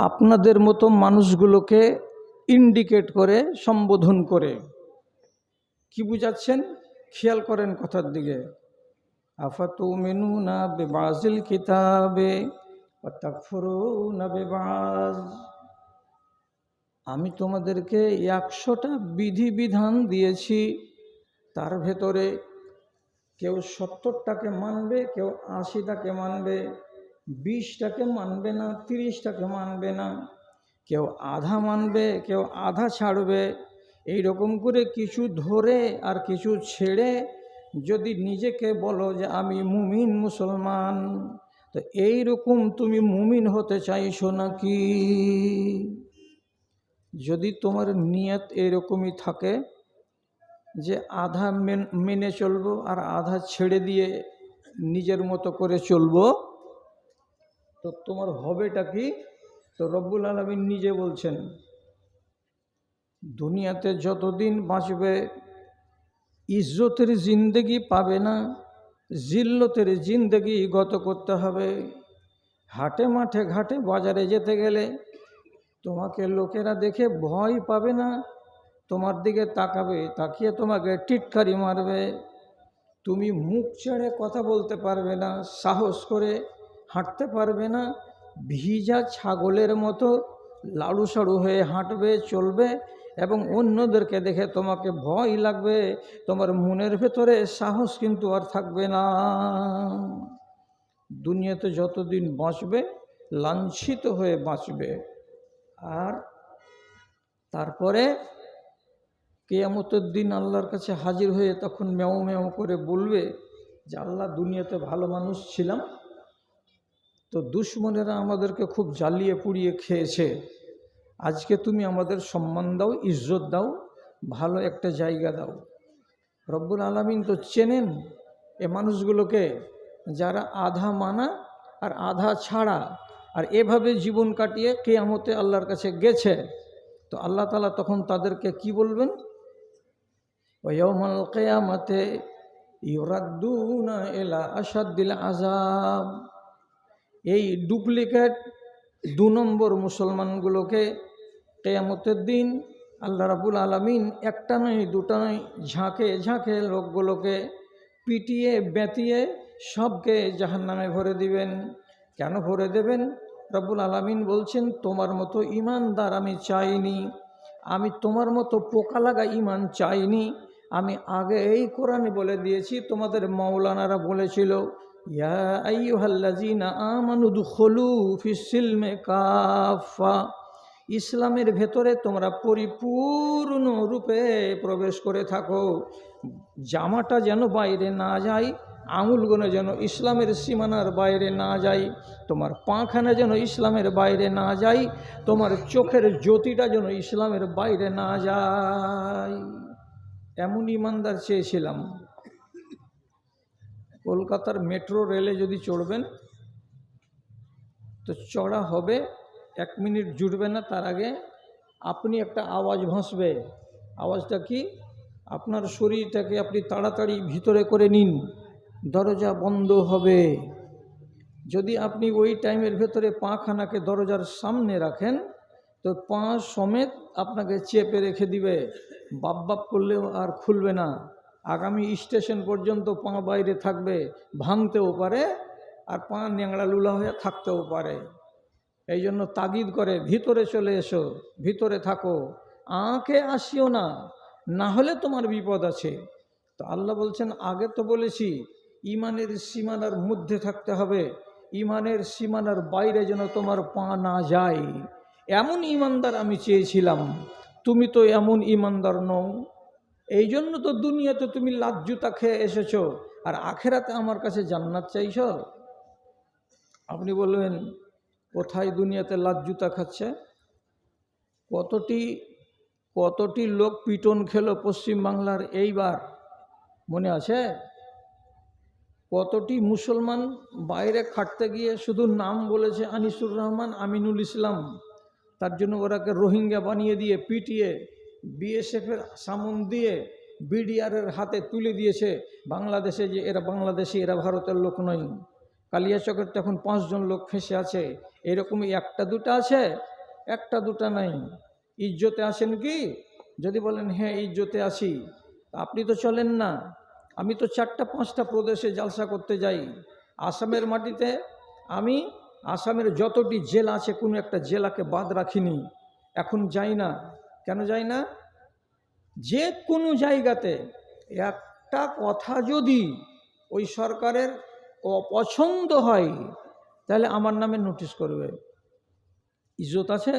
আপনাদের মতো মানুষগুলোকে ইন্ডিকেট করে, সম্বোধন করে কি বুঝাচ্ছেন? খেয়াল করেন কথার দিকে। আফাতুমিনুনা বিবাযিল কিতাবে ওয়া তাকফুরুনা বিবায। আমি তোমাদেরকে 100টা বিধিবিধান দিয়েছি, তার ভেতরে কেউ 70টাকে মানবে, কেউ 80টাকে মানবে, 20টাকে মানবে না, 30টাকে মানবে না, কেউ আধা মানবে, কেউ আধা ছাড়বে। এই রকম করে কিছু ধরে আর কিছু ছেড়ে যদি নিজেকে বলো যে আমি মুমিন মুসলমান, তো এই রকম তুমি মুমিন হতে চাইছো নাকি? যদি তোমার নিয়ত এরকমই থাকে যে আধা মেনে চলবো আর আধা ছেড়ে দিয়ে নিজের মতো করে চলবো, তো তোমার হবেটা কি? তো রব্বুল আলামিন নিজে বলছেন দুনিয়াতে যতদিন বাঁচবে ইজ্জতের জিন্দেগি পাবে না, জিল্লতের জিন্দেগি গত করতে হবে। হাটে মাঠে ঘাটে বাজারে যেতে গেলে তোমাকে লোকেরা দেখে ভয় পাবে না, তোমার দিকে তাকাবে, তাকিয়ে তোমাকে টিটকারি মারবে। তুমি মুখ ছেড়ে কথা বলতে পারবে না, সাহস করে হাঁটতে পারবে না, ভিজা ছাগলের মতো লাড়ুসাড়ু হয়ে হাঁটবে, চলবে এবং অন্যদেরকে দেখে তোমাকে ভয় লাগবে। তোমার মনের ভেতরে সাহস কিন্তু আর থাকবে না। দুনিয়াতে যতদিন বাঁচবে লাঞ্ছিত হয়ে বাঁচবে। আর তারপরে কিয়ামতের দিন আল্লাহর কাছে হাজির হয়ে তখন মেও মেও করে বলবে যে আল্লাহ, দুনিয়াতে ভালো মানুষ ছিলাম, তো দুশ্মনেরা আমাদেরকে খুব জ্বালিয়ে পুড়িয়ে খেয়েছে, আজকে তুমি আমাদের সম্মান দাও, ইজ্জত দাও, ভালো একটা জায়গা দাও। রব্বুল আলামিন তো চেনেন এ মানুষগুলোকে, যারা আধা মানা আর আধা ছাড়া আর এভাবে জীবন কাটিয়ে কিয়ামতে আল্লাহর কাছে গেছে। তো আল্লাহ তাআলা তখন তাদেরকে কি বলবেন? ওয়াউমাল কিয়ামাতে ইউরাদ্দুনা ইলা আশাদ্দিল আযাব। এই ডুপ্লিকেট 2 নম্বর মুসলমানগুলোকে কিয়ামতের দিন আল্লাহ রাব্বুল আলামিন একটা নয় দুটা নয় ঝাঁকে ঝাঁকে লোকগুলোকে পিটিয়ে বেঁতিয়ে সবকে জাহান্নামে ভরে দিবেন। কেন ভরে দেবেন? রব্বুল আলামিন বলছেন তোমার মতো ইমানদার আমি চাইনি, আমি তোমার মতো পোকা লাগা ইমান চাইনি। আমি আগে এই কোরআনে বলে দিয়েছি, তোমাদের মাওলানারা বলেছিল ইয়া আইয়ুহাল্লাযীনা আমানু দুখুলু ফিস-সিলমি কাফা। ইসলামের ভেতরে তোমরা পরিপূর্ণ রূপে প্রবেশ করে থাকো, জামাটা যেন বাইরে না যায়, আঙুলগুলো যেন ইসলামের সীমানার বাইরে না যায়, তোমার পাখানা যেন ইসলামের বাইরে না যায়, তোমার চোখের জ্যোতিটা যেন ইসলামের বাইরে না যায়। এমন ইমানদার চেয়েছিলাম। কলকাতার মেট্রো রেলে যদি চড়বেন তো চড়া হবে, 1 মিনিট জুটবে না, তার আগে আপনি একটা আওয়াজ ভাসবে। আওয়াজটা কি? আপনার শরীরটাকে আপনি তাড়াতাড়ি ভিতরে করে নিন, দরজা বন্ধ হবে। যদি আপনি ওই টাইমের ভেতরে পাখানাকে দরজার সামনে রাখেন তো পা সমেত আপনাকে চেপে রেখে দিবে, বাপ বাপ করলেও আর খুলবে না। আগামী স্টেশন পর্যন্ত পা বাইরে থাকবে, ভাঙতেও পারে আর পা ন্যাংড়া লুলা হয়ে থাকতেও পারে। এই জন্য তাগিদ করে ভিতরে চলে এসো, ভিতরে থাকো, আঁকে আসিও না, না হলে তোমার বিপদ আছে। তো আল্লাহ বলছেন আগে তো বলেছি ইমানের সীমানার মধ্যে থাকতে হবে, ইমানের সীমানার বাইরে যেন তোমার পা না যায়। এমন ইমানদার আমি চেয়েছিলাম, তুমি তো এমন ইমানদার নও। এই জন্য তো দুনিয়াতে তুমি লাজ্জুতা খেয়ে এসেছো, আর আখেরাতে আমার কাছে জান্নাত চাইছ। আপনি বলবেন কোথায় দুনিয়াতে লাজ্জুতা খাচ্ছে? কতটি কতটি লোক পিটন খেলো পশ্চিমবাংলার এইবার, মনে আছে? কতটি মুসলমান বাইরে খাটতে গিয়ে শুধু নাম বলেছে আনিসুর রহমান, আমিনুল ইসলাম, তার জন্য ওরাকে রোহিঙ্গা বানিয়ে দিয়ে পিটিয়ে বিএসএফের সামন দিয়ে বিডিআরের হাতে তুলে দিয়েছে বাংলাদেশে, যে এরা বাংলাদেশি, এরা ভারতের লোক নয়। কালিয়াচকের তো এখন 5 জন লোক ফেঁসে আছে। এরকমই একটা দুটা আছে, একটা দুটা নাই। ইজ্জতে আছেন কি? যদি বলেন হ্যাঁ ইজ্জতে আছি, আপনি তো চলেন না। আমি তো 4টা-5টা প্রদেশে জালসা করতে যাই। আসামের মাটিতে আমি আসামের যতটি জেলা আছে কোনো একটা জেলাকে বাদ রাখিনি। এখন যাই না। কেন যাই না? যে কোনো জায়গাতে একটা কথা যদি ওই সরকারের অপছন্দ হয়, তাহলে আমার নামে নোটিশ করবে। ইজ্জত আছে?